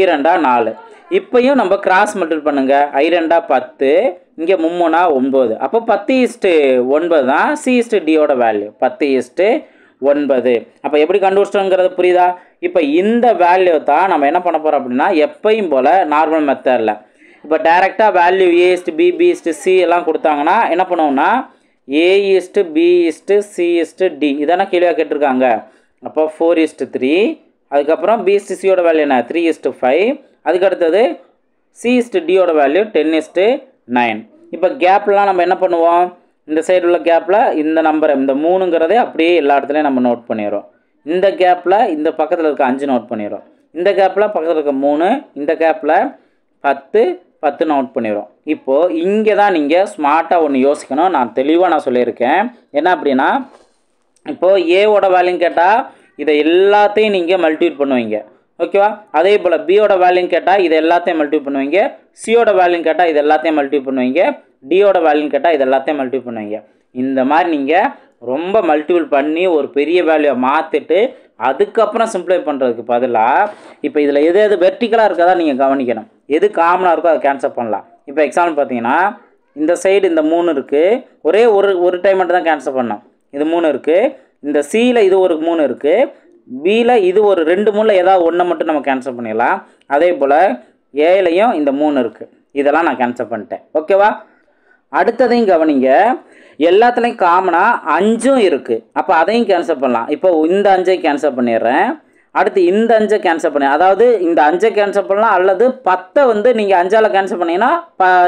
2 4. இப்போயும் நம்ம கிராஸ் மல்டிபிள் பண்ணுங்கள். 2 10, இங்கே 3 9. அப்போ 10:9 தான் சிஸ்ட் டியோட வேல்யூ, 10:9. அப்போ எப்படி கண்டுபிடிச்சோங்கிறது புரியுதா? இப்போ இந்த வேல்யூ தான் நம்ம என்ன பண்ண போகிறோம் அப்படின்னா எப்பயும் போல் நார்மல் மெத்தடில் இப்போ டைரெக்டாக வேல்யூ ஏஸ்ட் பி பிஸ்ட் சி எல்லாம் கொடுத்தாங்கன்னா என்ன பண்ணுவோம்னா ஏஇஸ்ட் பிஇஸ்ட் சிஇஸ்ட் டி இதானே கீழே கேட்டிருக்காங்க. அப்போ 4:3. அதுக்கப்புறம் பிஸ்ட் சியோட வேல்யூ என்ன, 3:5. அதுக்கு அடுத்தது சிஇஸ்ட் டியோட வேல்யூ 10:9. இப்போ கேப்லாம் நம்ம என்ன பண்ணுவோம், இந்த சைடு உள்ள கேப்பில் இந்த நம்பரை இந்த 3ங்கிறதே அப்படியே எல்லா இடத்துலையும் நம்ம நோட் பண்ணிடுறோம். இந்த கேப்பில் இந்த பக்கத்தில் இருக்க 5 நோட் பண்ணிடுறோம். இந்த கேப்பில் பக்கத்தில் இருக்க 3, இந்த கேப்பில் 10 10 நோட் பண்ணிடுறோம். இப்போது இங்கே தான் நீங்கள் ஸ்மார்ட்டாக ஒன்று யோசிக்கணும். நான் தெளிவாக சொல்லியிருக்கேன். என்ன அப்படின்னா இப்போது ஏவோட வேல்யூன்னு கேட்டால் இதை எல்லாத்தையும் நீங்கள் மல்டிபிள் பண்ணுவீங்க. ஓகேவா? அதே போல் பியோட வேல்யூன்னு கேட்டால் இதை எல்லாத்தையும் மல்டிபிள் பண்ணுவீங்க. சியோட வேல்யூன்னு கேட்டால் இது எல்லாத்தையும் மல்டிபிள் பண்ணுவீங்க. டியோட வேல்யூன்னு கேட்டால் இது எல்லாத்தையும் மல்டிபிள் பண்ணுவீங்க. இந்த மாதிரி நீங்கள் ரொம்ப மல்டிபிள் பண்ணி ஒரு பெரிய வேல்யூவை மாற்றிட்டு அதுக்கப்புறம் சிம்பிளை பண்ணுறதுக்கு பதிலாக இப்போ இதில் எது எது வெர்டிக்கலாக இருக்கதா நீங்கள் கவனிக்கணும். எது காமனாக இருக்கோ அதை கேன்சல் பண்ணலாம். இப்போ எக்ஸாம்பிள் பார்த்தீங்கன்னா இந்த சைடு இந்த 3 இருக்குது, ஒரே ஒரு டைம் மட்டும் தான் கேன்சல் பண்ணோம். இது 3 இருக்குது. இந்த சியில் இது ஒரு 3 இருக்குது. பியில் இது ஒரு 2 3ல் ஏதாவது ஒன்றை மட்டும் நம்ம கேன்சல் பண்ணிடலாம். அதே போல் ஏலையும் இந்த 3 இருக்குது. இதெல்லாம் நான் கேன்சல் பண்ணிட்டேன். ஓகேவா? அடுத்ததையும் கவனிங்க, எல்லாத்துலேயும் காமனாக 5 இருக்குது. அப்போ அதையும் கேன்சல் பண்ணலாம். இப்போ இந்த 5ஐ கேன்சல் பண்ணிடுறேன். அடுத்து இந்த 5ஐ கேன்சல் பண்ணி, அதாவது இந்த 5ஐ கேன்சல் பண்ணலாம், அல்லது 10 வந்து நீங்கள் 5ஆல் கேன்சல் பண்ணிங்கன்னா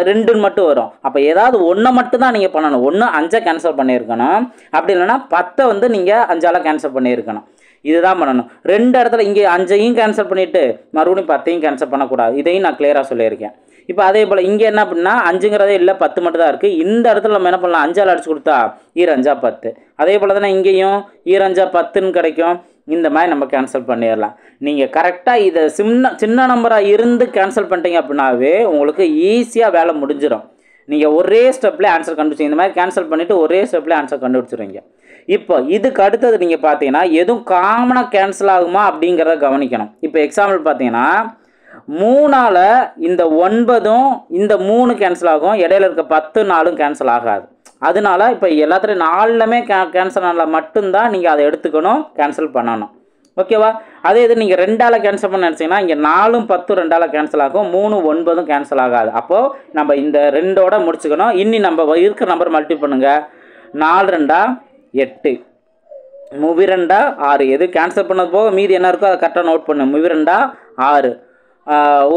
2ன்னு மட்டும் வரும். அப்போ ஏதாவது ஒன்றை மட்டும் தான் நீங்கள் பண்ணணும். ஒன்று 5ஐ கேன்சல் பண்ணியிருக்கணும், அப்படி இல்லைன்னா 10 வந்து நீங்கள் 5ஆல் கேன்சல் பண்ணியிருக்கணும். இதுதான் பண்ணணும். 2 இடத்துல இங்கே 5ஐயும் கேன்சல் பண்ணிவிட்டு மறுபடியும் 10ஐயும் கேன்சல் பண்ணக்கூடாது. இதையும் நான் கிளியராக சொல்லியிருக்கேன். இப்போ அதே போல் இங்கே என்ன அப்படின்னா 5ங்கிறதே இல்லை, 10 மட்டும் தான் இருக்குது. இந்த இடத்துல நம்ம என்ன பண்ணலாம், 5ஆல் அடிச்சு கொடுத்தா 2 5 10. அதே போல் தானே இங்கேயும் 2 5 10ன்னு கிடைக்கும். இந்த மாதிரி நம்ம கேன்சல் பண்ணிடலாம். நீங்கள் கரெக்டாக இதை சின்ன நம்பராக இருந்து கேன்சல் பண்ணிட்டீங்க அப்படின்னாவே உங்களுக்கு ஈஸியாக வேலை முடிஞ்சிடும். நீங்கள் ஒரே ஸ்டெப்லேயே ஆன்சர் கண்டுபிடிச்சிங்க. இந்த மாதிரி கேன்சல் பண்ணிவிட்டு ஒரே ஸ்டெப்லேயே ஆன்சர் கண்டுபிடிச்சிருவீங்க. இப்போ இதுக்கு அடுத்தது நீங்கள் பார்த்தீங்கன்னா எதுவும் காமனாக கேன்சல் ஆகுமா அப்படிங்கிறத கவனிக்கணும். இப்போ எக்ஸாம்பிள் பார்த்தீங்கன்னா 3ஆல் இந்த 9ம் இந்த 3 கேன்சல் ஆகும், இடையில இருக்க 10 4ம் கேன்சல் ஆகாது. அதனால இப்போ எல்லாத்துலேயும் 4லுமே கேன்சல் ஆனால் மட்டும்தான் நீங்கள் அதை எடுத்துக்கணும், கேன்சல் பண்ணணும். ஓகேவா? அதே இது நீங்கள் 2ஆல் கேன்சல் பண்ண நினச்சிங்கன்னா இங்கே 4ம் 10ம் 2ஆல் கேன்சல் ஆகும், 3 9ம் கேன்சல் ஆகாது. அப்போது நம்ம இந்த 2ஓட முடிச்சுக்கணும். இன்னி நம்ம இருக்கிற நம்பர் மல்டி பண்ணுங்கள். 4 2 8, 3 2 6. எது கேன்சல் பண்ணது போக மீதி என்ன இருக்கோ அதை கரெக்டாக நோட் பண்ணு. 3 2 6,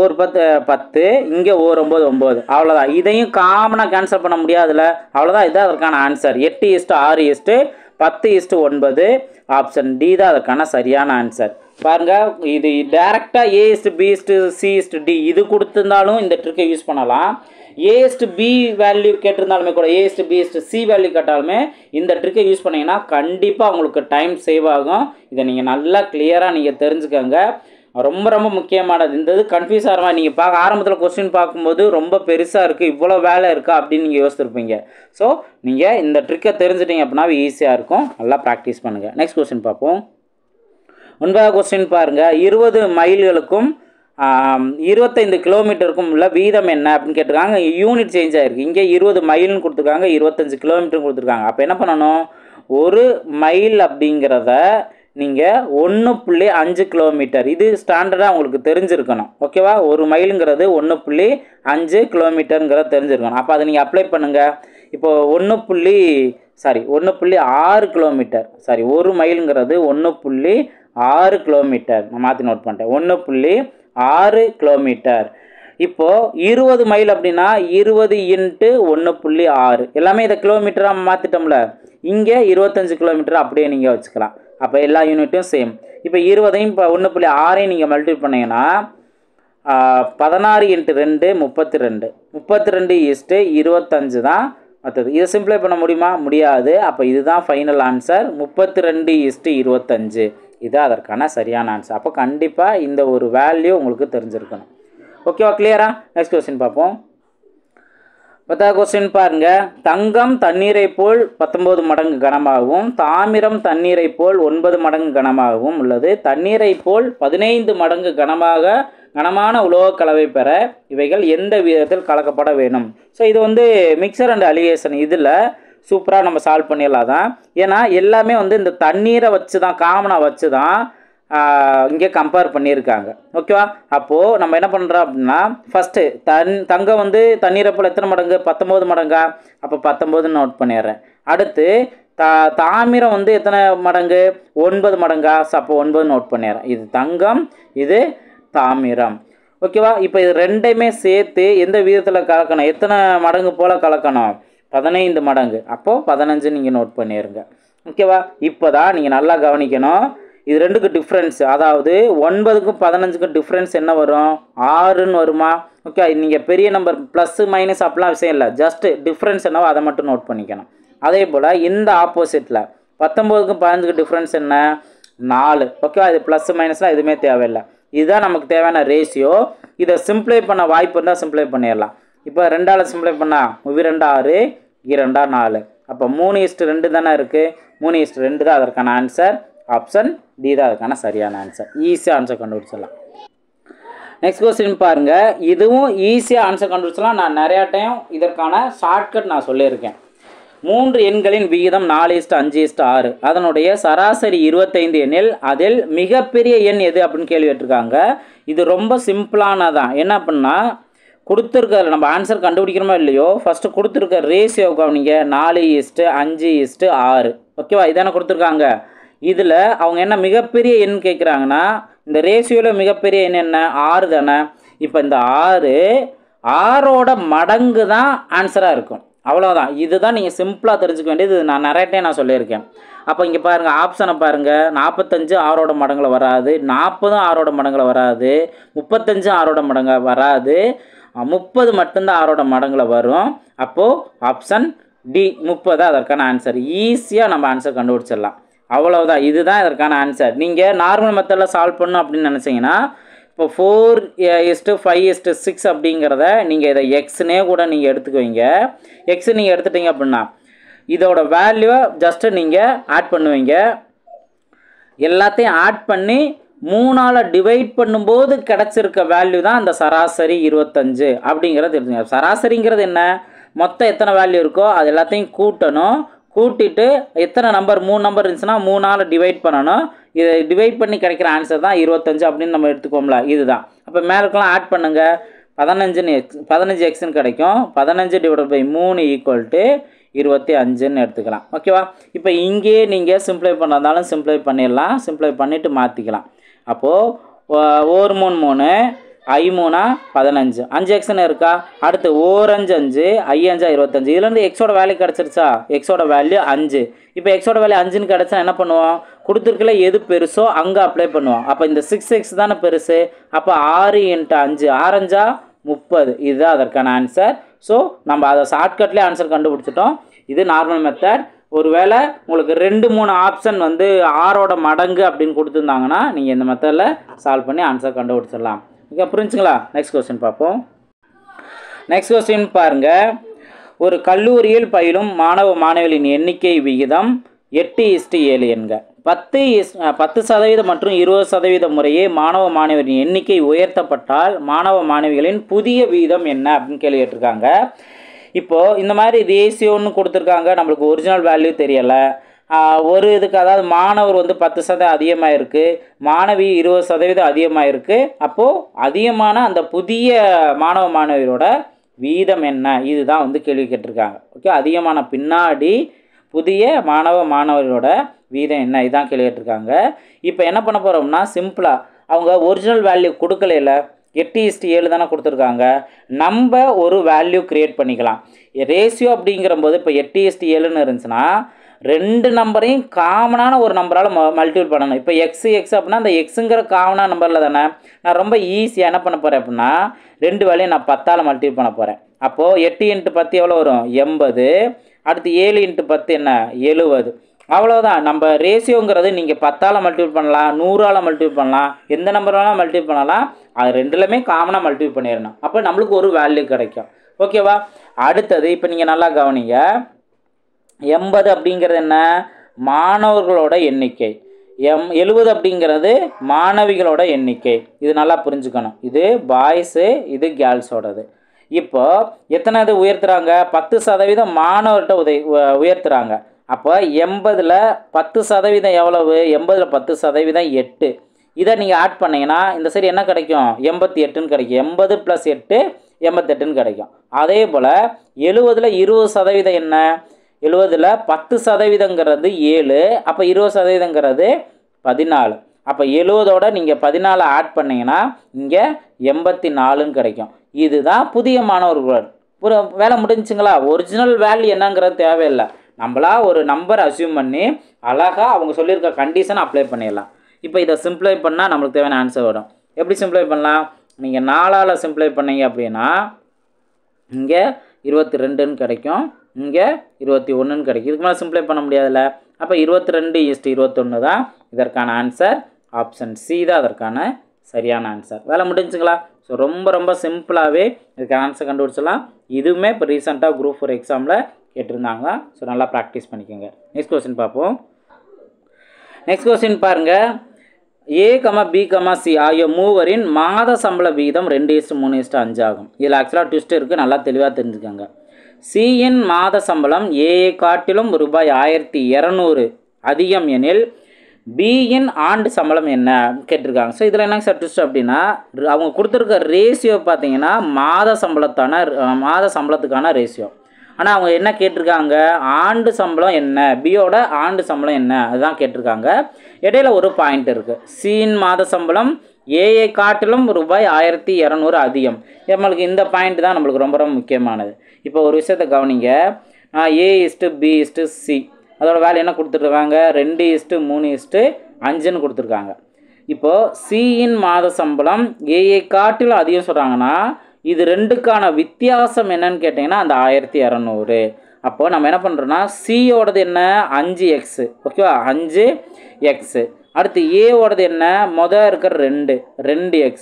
ஒரு 10 10, இங்கே ஒரு 9 9. அவ்வளோதான். இதையும் காமனாக கேன்சல் பண்ண முடியாதுல்ல, அவ்வளோதான். இதுதான் அதற்கான ஆன்சர். 8:6:10:9. ஆப்ஷன் டி தான் அதற்கான சரியான ஆன்சர். பாருங்கள், இது டேரெக்டாக A:B:C:D இது கொடுத்துருந்தாலும் இந்த ட்ரிக்கை யூஸ் பண்ணலாம். A:B வேல்யூ கேட்டிருந்தாலுமே கூட, A:B:C வேல்யூ கேட்டாலுமே இந்த ட்ரிக்கை யூஸ் பண்ணிங்கன்னா கண்டிப்பாக உங்களுக்கு டைம் சேவ் ஆகும். இதை நீங்கள் நல்லா கிளியராக நீங்கள் தெரிஞ்சுக்கோங்க. ரொம்ப ரொம்ப முக்கியமானது. இந்த இது கன்ஃபியூஸ் ஆகிற மாதிரி நீங்கள் ஆரம்பத்தில் கொஸ்டின் பார்க்கும்போது ரொம்ப பெருசாக இருக்குது, இவ்வளோ வேலை இருக்கா அப்படின்னு நீங்கள் யோசிச்சிருப்பீங்க. ஸோ நீங்கள் இந்த ட்ரிக்கை தெரிஞ்சிட்டிங்க அப்படின்னா ஈஸியாக இருக்கும். நல்லா ப்ராக்டிஸ் பண்ணுங்கள். நெக்ஸ்ட் கொஸ்டின் பார்ப்போம். 9வது கொஸ்டின் பாருங்கள். 20 மைல்களுக்கும் 25 கிலோமீட்டருக்கும் உள்ள வீதம் என்ன அப்படின்னு கேட்டிருக்காங்க. யூனிட் சேஞ்ச் ஆகிருக்கு. இங்கே 20 மைல்னு கொடுத்துருக்காங்க, 25 கிலோமீட்டரும் கொடுத்துருக்காங்க. அப்போ என்ன பண்ணணும்? ஒரு மைல் அப்படிங்கிறத நீங்கள் 1.5 கிலோமீட்டர், இது ஸ்டாண்டர்டாக உங்களுக்கு தெரிஞ்சிருக்கணும். ஓகேவா? ஒரு மைலுங்கிறது 1.5 கிலோமீட்டருங்கிறத தெரிஞ்சிருக்கணும். அப்போ அதை நீங்கள் அப்ளை பண்ணுங்கள். இப்போது 1.6 கிலோமீட்டர், சாரி, ஒரு மைலுங்கிறது 1.6 கிலோமீட்டர். நான் மாற்றி நோட் பண்ணிட்டேன். 1.6 கிலோமீட்டர். இப்போது 20 மைல் அப்படின்னா 20 × 1.6, எல்லாமே இதை கிலோமீட்டராக மாற்றிட்டோம்ல. இங்கே 25 கிலோமீட்டர் அப்படியே நீங்கள் வச்சுக்கலாம். அப்போ எல்லா யூனிட்டும் சேம். இப்போ 20ஐயும் இப்போ 1.6ஐயும் நீங்கள் மல்டிப்ளை பண்ணிங்கன்னா 16 × 2 32, 32:25 தான் மற்றது. இதை சிம்பிளை பண்ண முடியுமா? முடியாது. அப்போ இதுதான் ஃபைனல் ஆன்சர், 32:25. இது அதற்கான சரியான ஆன்சர். அப்போ கண்டிப்பாக இந்த ஒரு வேல்யூ உங்களுக்கு தெரிஞ்சிருக்கணும். ஓகேவா? கிளியரா? நெக்ஸ்ட் கொஸ்டின் பார்ப்போம். 10வது கொஸ்டின் பாருங்கள். தங்கம் தண்ணீரை போல் 19 மடங்கு கனமாகவும், தாமிரம் தண்ணீரை போல் 9 மடங்கு கனமாகவும் உள்ளது. தண்ணீரை போல் 15 மடங்கு கனமான உலோக கலவை பெற இவைகள் எந்த விதத்தில் கலக்கப்பட வேணும்? ஸோ இது மிக்சர் அண்ட் அலிகேஷன். இதில் சூப்பராக நம்ம சால்வ் பண்ணிடலாம் தான். ஏன்னா எல்லாமே இந்த தண்ணீரை வச்சு தான், காமனாக வச்சு தான் இங்கே கம்பேர் பண்ணியிருக்காங்க. ஓகேவா? அப்போது நம்ம என்ன பண்ணுறோம் அப்படின்னா, ஃபஸ்ட்டு தங்கம் தண்ணீரை போல் எத்தனை மடங்கு? 19 மடங்கா? அப்போ 19 நோட் பண்ணிடுறேன். அடுத்து தாமிரம் எத்தனை மடங்கு? 9 மடங்கா? அப்போ 9 நோட் பண்ணிடுறேன். இது தங்கம், இது தாமிரம். ஓகேவா? இப்போ இது ரெண்டையுமே சேர்த்து எந்த விதத்தில் கலக்கணும்? எத்தனை மடங்கு போல் கலக்கணும்? 15 மடங்கு. அப்போது 15 நீங்கள் நோட் பண்ணிடுங்க. ஓகேவா? இப்போ தான் நீங்கள் நல்லா கவனிக்கணும். இது ரெண்டுக்கு டிஃப்ரென்ஸ், அதாவது 9க்கும் 15க்கும் டிஃப்ரென்ஸ் என்ன வரும்? 6ன்னு வருமா? ஓகே, நீங்கள் பெரிய நம்பர் ப்ளஸ்ஸு மைனஸ் அப்படிலாம் விஷயம் இல்லை, ஜஸ்ட்டு டிஃப்ரென்ஸ் என்னவோ அதை மட்டும் நோட் பண்ணிக்கணும். அதே போல் இந்த ஆப்போசிட்டில் 19க்கும் 15க்கும் டிஃப்ரென்ஸ் என்ன? 4. ஓகேவா? இது ப்ளஸ் மைனஸ்லாம் எதுவுமே தேவையில்லை. இதுதான் நமக்கு தேவையான ரேஷியோ. இதை சிம்ப்ளை பண்ண வாய்ப்பு இருந்தால் சிம்ப்ளை பண்ணிடலாம். இப்போ 2ஆல் சிம்ப்ளை பண்ணால் 2 6, 2 4. அப்போ 3:2 தானே இருக்குது. 3:2 தான் அதற்கான ஆன்சர். ஆப்ஷன் டி தான் அதுக்கான சரியான ஆன்சர். ஈஸியாக ஆன்சர் கண்டுபிடிச்சிடலாம். நெக்ஸ்ட் கொஸ்டின் பாருங்கள். இதுவும் ஈஸியாக ஆன்சர் கண்டுபிடிச்சலாம். நான் நிறையா டைம் இதற்கான ஷார்ட்கட் நான் சொல்லியிருக்கேன். 3 எண்களின் விகிதம் 4:5:6. அதனுடைய சராசரி 25 எண்ணில் அதில் மிகப்பெரிய எண் எது அப்படின்னு கேள்வி கேட்டிருக்காங்க. இது ரொம்ப சிம்பிளானதான். என்ன அப்படின்னா, கொடுத்துருக்க நம்ம ஆன்சர் கண்டுபிடிக்கிறோமோ இல்லையோ, ஃபஸ்ட்டு கொடுத்துருக்க ரேஷியோ கவனிங்க. 4:5:6. ஓகேவா? இதானே கொடுத்துருக்காங்க. இதில் அவங்க என்ன மிகப்பெரிய எண் கேட்குறாங்கன்னா, இந்த ரேஷியோவில் மிகப்பெரிய எண் என்ன? 6 தானே. இப்போ இந்த 6ஓட மடங்கு தான் ஆன்சராக இருக்கும். அவ்வளோதான். இதுதான் நீங்கள் சிம்பிளாக தெரிஞ்சுக்க வேண்டியது. நான் நிறைய டைம் நான் சொல்லியிருக்கேன். அப்போ இங்கே பாருங்கள், ஆப்ஷனை பாருங்கள். 45 6ஓட மடங்கில் வராது, 40 6ஓட மடங்கில் வராது, 35 6ஓட மடங்கில் வராது, 30 மட்டும்தான் 6ஓட மடங்கில் வரும். அப்போது ஆப்ஷன் டி 30 அதற்கான ஆன்சர். ஈஸியாக நம்ம ஆன்சர் கண்டுபிடிச்சிடலாம். அவ்வளவுதான். இதுதான் இதற்கான ஆன்சர். நீங்கள் நார்மல் மெத்தடில் சால்வ் பண்ணணும் அப்படின்னு நினச்சிங்கன்னா இப்போ 4:5:6 அப்படிங்கிறத நீங்கள் இதை எக்ஸ்னே கூட நீங்கள் எடுத்துக்குவீங்க. எக்ஸ் நீங்கள் எடுத்துட்டீங்க அப்படின்னா இதோட வேல்யூவை ஜஸ்ட்டு நீங்கள் ஆட் பண்ணுவீங்க. எல்லாத்தையும் ஆட் பண்ணி 3ஆல் டிவைட் பண்ணும்போது கிடச்சிருக்க வேல்யூ தான் அந்த சராசரி 25 அப்படிங்கிறது தெரிஞ்சுங்க. சராசரிங்கிறது என்ன? மொத்தம் எத்தனை வேல்யூ இருக்கோ அது எல்லாத்தையும் கூட்டணும். கூட்டிட்டு எத்தனை நம்பர் 3 நம்பர் இருந்துச்சுன்னா 3ஆல் டிவைட் பண்ணணும். இதை டிவைட் பண்ணி கிடைக்கிற ஆன்சர் தான் 25 அப்படின்னு நம்ம எடுத்துக்கோம்ல, இதுதான். அப்போ மேலுக்கெல்லாம் ஆட் பண்ணுங்கள். 15xன்னு கிடைக்கும். 15/3 = 25ன்னு எடுத்துக்கலாம். ஓகேவா? இப்போ இங்கே நீங்கள் சிம்ப்ளை பண்ணதாலும் சிம்ப்ளை பண்ணிடலாம். சிம்ப்ளை பண்ணிவிட்டு மாற்றிக்கலாம். அப்போது 1 3 3 I 3 15 5xன்னு இருக்கா? அடுத்து 1 5 5 I 5 25. இதுலேருந்து எக்ஸோட வேல்யூ கிடச்சிருச்சா? எக்ஸோட வேல்யூ 5. இப்போ எக்ஸோட வேல்யூ 5ன்னு கிடச்சா என்ன பண்ணுவோம்? கொடுத்துருக்கல எது பெருசோ அங்கே அப்ளை பண்ணுவோம். அப்போ இந்த 6x தானே பெருசு. அப்போ 6 × 5 6 5 30. இதுதான் அதற்கான ஆன்சர். ஸோ நம்ம அதை ஷார்ட்கட்லேயே ஆன்சர் கண்டுபிடிச்சிட்டோம். இது நார்மல் மெத்தட். ஒருவேளை உங்களுக்கு 2 3 ஆப்ஷன் வந்து 6ஓட மடங்கு அப்படின்னு கொடுத்துருந்தாங்கன்னா நீங்கள் இந்த மெத்தடில் சால்வ் பண்ணி ஆன்சர் கண்டுபிடிச்சிடலாம். ஓகே, புரிஞ்சுங்களா? நெக்ஸ்ட் கொஸ்டின் பார்ப்போம். நெக்ஸ்ட் கொஸ்டின் பாருங்கள். ஒரு கல்லூரியில் பயிலும் மாணவ மாணவிகளின் எண்ணிக்கை விகிதம் 8:7 என்க. 10% மற்றும் 20% முறையே மாணவ மாணவியரின் எண்ணிக்கை உயர்த்தப்பட்டால் மாணவ மாணவிகளின் புதிய வீதம் என்ன அப்படின்னு கேள்வி கேட்டிருக்காங்க. இப்போது இந்த மாதிரி ரேஷியோன்னு கொடுத்துருக்காங்க. நம்மளுக்கு ஒரிஜினல் வேல்யூ தெரியலை. ஒரு இதுக்கு அதாவது மாணவர் வந்து 10% அதிகமாக இருக்குது, மாணவி 20% அதிகமாக இருக்குது. அப்போது அதிகமான அந்த புதிய மாணவ மாணவியரோட வீதம் என்ன? இதுதான் வந்து கேள்வி கேட்டிருக்காங்க. ஓகே, அதிகமான பின்னாடி புதிய மாணவ மாணவர்களோட வீதம் என்ன? இதுதான் கேள்வி கேட்டிருக்காங்க. இப்போ என்ன பண்ண போகிறோம்னா சிம்பிளாக அவங்க ஒரிஜினல் வேல்யூ கொடுக்கல, 8:7 தானே கொடுத்துருக்காங்க. நம்ம ஒரு வேல்யூ க்ரியேட் பண்ணிக்கலாம். ரேஷியோ அப்படிங்கிறபோது இப்போ 8:7ன்னு இருந்துச்சுன்னா 2 நம்பரையும் காமனான ஒரு நம்பரால் மல்டிபிள் பண்ணணும். இப்போ எக்ஸ் அப்படின்னா அந்த எக்ஸுங்கிற காமனான நம்பரில் தானே. நான் ரொம்ப ஈஸியாக என்ன பண்ண போகிறேன் அப்படின்னா 2 வேல்யூயும் நான் 10ஆல் மல்டிபிள் பண்ண போகிறேன். அப்போது 8 × 10 எவ்வளோ வரும்? 80. அடுத்து 7 × 10 என்ன? 70. அவ்வளோதான். நம்ம ரேஷியோங்கிறது நீங்கள் 10ஆல் மல்டிபிள் பண்ணலாம், 100ஆல் மல்டிபிள் பண்ணலாம், எந்த நம்பர் வேணாலும் மல்டிபிள் பண்ணலாம். அது ரெண்டுலையுமே காமனாக மல்டிபிள் பண்ணிடணும். அப்போ நம்மளுக்கு ஒரு வேல்யூ கிடைக்கும். ஓகேவா? அடுத்தது இப்போ நீங்கள் நல்லா கவனிங்க. 80 அப்படிங்கிறது என்ன? மாணவர்களோட எண்ணிக்கை. 70 அப்படிங்கிறது மாணவிகளோட எண்ணிக்கை. இது நல்லா புரிஞ்சுக்கணும். இது பாய்ஸு, இது கேர்ள்ஸோடது. இப்போ எத்தனை இது உயர்த்துறாங்க? 10% மாணவர்கிட்ட உயர்த்துறாங்க. அப்போ 80ல் 10% எவ்வளவு? 80ல் 10% 8. இதை நீங்கள் ஆட் பண்ணிங்கன்னா இந்த சரி என்ன கிடைக்கும்? 88ன்னு கிடைக்கும். 80 + 8 88ன்னு கிடைக்கும். அதே போல் 70ல் 20% என்ன? 70ல் 10%ங்கிறது 7. அப்போ 20%ங்கிறது 14. அப்போ 70ஓட நீங்கள் 14 ஆட் பண்ணிங்கன்னா இங்கே 84ன்னு கிடைக்கும். இதுதான் புதிய மாணவர்கள். ஒரு வேலை முடிஞ்சுங்களா? ஒரிஜினல் வேல்யூ என்னங்கிறது தேவையில்லை. நம்மளா ஒரு நம்பர் அசியூம் பண்ணி அழகாக அவங்க சொல்லியிருக்க கண்டிஷனை அப்ளை பண்ணிடலாம். இப்போ இதை சிம்ப்ளை பண்ணால் நம்மளுக்கு தேவையான ஆன்சர் வரும். எப்படி சிம்ப்ளை பண்ணலாம்? நீங்கள் 4ஆல் சிம்ப்ளை பண்ணீங்க அப்படின்னா இங்கே 22ன்னு கிடைக்கும், இங்கே 21ன்னு கிடைக்கும். இதுக்கு மேலே சிம்ப்ளை பண்ண முடியாதுல்ல. அப்போ 22:21 தான் இதற்கான ஆன்சர். ஆப்ஷன் சி தான் அதற்கான சரியான ஆன்சர். வேலை முடிஞ்சுங்களா? ஸோ ரொம்ப சிம்பிளாகவே இதுக்கான ஆன்சர் கண்டுபிடிச்சலாம். இதுவுமே இப்போ ரீசெண்டாக குரூப் 4 எக்ஸாமில் கேட்டிருந்தாங்க. ஸோ நல்லா ப்ராக்டிஸ் பண்ணிக்கோங்க. நெக்ஸ்ட் கொஸ்டின் பார்ப்போம். நெக்ஸ்ட் கொஸ்டின் பாருங்கள். A, B, C ஆகிய மூவரின் மாத சம்பள விகிதம் 2:3:5 ஆகும். இதில் ஆக்சுவலாக ட்விஸ்ட் இருக்குது, நல்லா தெளிவாக தெரிஞ்சுக்கோங்க. சியின் மாத சம்பளம் ஏயை காட்டிலும் ரூபாய் 1200 அதிகம் எனில் பியின் ஆண்டு சம்பளம் என்ன கேட்டிருக்காங்க. ஸோ இதில் என்னங்க சார் ட்விஸ்ட் அப்படின்னா அவங்க கொடுத்துருக்க ரேஷியோ பார்த்தீங்கன்னா மாத சம்பளத்துக்கான ரேஷியோ. ஆனால் அவங்க என்ன கேட்டிருக்காங்க? ஆண்டு சம்பளம் என்ன, பியோட ஆண்டு சம்பளம் என்ன, அதுதான் கேட்டிருக்காங்க. இடையில ஒரு பாயிண்ட் இருக்குது. சியின் மாத சம்பளம் ஏயை காட்டிலும் ரூபாய் 1200 அதிகம். நம்மளுக்கு இந்த பாயிண்ட் தான் நம்மளுக்கு ரொம்ப முக்கியமானது. இப்போ ஒரு விஷயத்தை கவனிங்க. A:B:C அதோட வேல்யூ என்ன கொடுத்துருக்காங்க? 2:3:5ன்னு கொடுத்துருக்காங்க. இப்போது சியின் மாத சம்பளம் ஏயை காட்டிலும் அதிகம் சொல்கிறாங்கன்னா இது ரெண்டுக்கான வித்தியாசம் என்னன்னு கேட்டிங்கன்னா அந்த 1200. அப்போது நம்ம என்ன பண்ணுறோன்னா சியோடது என்ன 5x, ஓகேவா, 5x. அடுத்து ஏவோடது என்ன இருக்கிற 2x.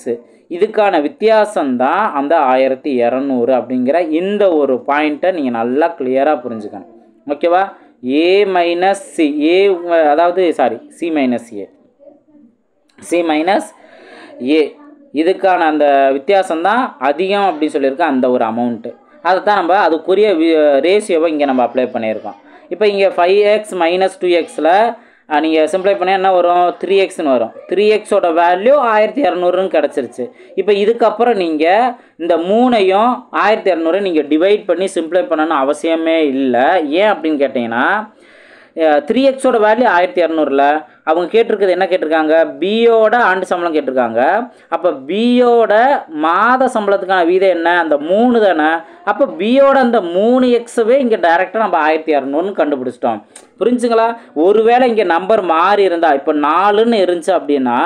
இதுக்கான வித்தியாசம்தான் அந்த 1200 அப்படிங்கிற இந்த ஒரு பாயிண்ட்டை நீங்கள் நல்லா கிளியராக புரிஞ்சுக்கணும், ஓகேவா. ஏ மைனஸ் சி, அதாவது சி மைனஸ் ஏ இதுக்கான அந்த வித்தியாசம்தான் அதிகம் அப்படின்னு சொல்லியிருக்கேன், அந்த ஒரு அமௌண்ட்டு. அதை தான் நம்ம அதுக்குரிய ரேஷியோவை இங்கே நம்ம அப்ளை பண்ணியிருக்கோம். இப்போ இங்கே 5x - 2xல் நீங்கள் சிம்ப்ளை பண்ணால் என்ன வரும், 3xன்னு வரும். 3xோட வேல்யூ 1200ன்னு கிடச்சிருச்சு. இப்போ இதுக்கப்புறம் நீங்கள் இந்த 3ஐயும் 1200 நீங்கள் டிவைட் பண்ணி சிம்ப்ளை பண்ணணும்னு அவசியமே இல்லை. ஏன் அப்படின்னு கேட்டிங்கன்னா 3xோட வேல்யூ 1200ல் அவங்க கேட்டிருக்குது என்ன கேட்டிருக்காங்க, பியோட ஆண்டு சம்பளம் கேட்டிருக்காங்க. அப்போ பியோட மாத சம்பளத்துக்கான வீதம் என்ன, அந்த 3 தானே. அப்போ பியோட அந்த 3xவே இங்கே டைரெக்டாக நம்ம 1200ன்னு கண்டுபிடிச்சிட்டோம். புரிஞ்சுங்களா. ஒருவேளை இங்கே நம்பர் மாறி இருந்தால், இப்போ 4ன்னு இருந்துச்சு அப்படின்னா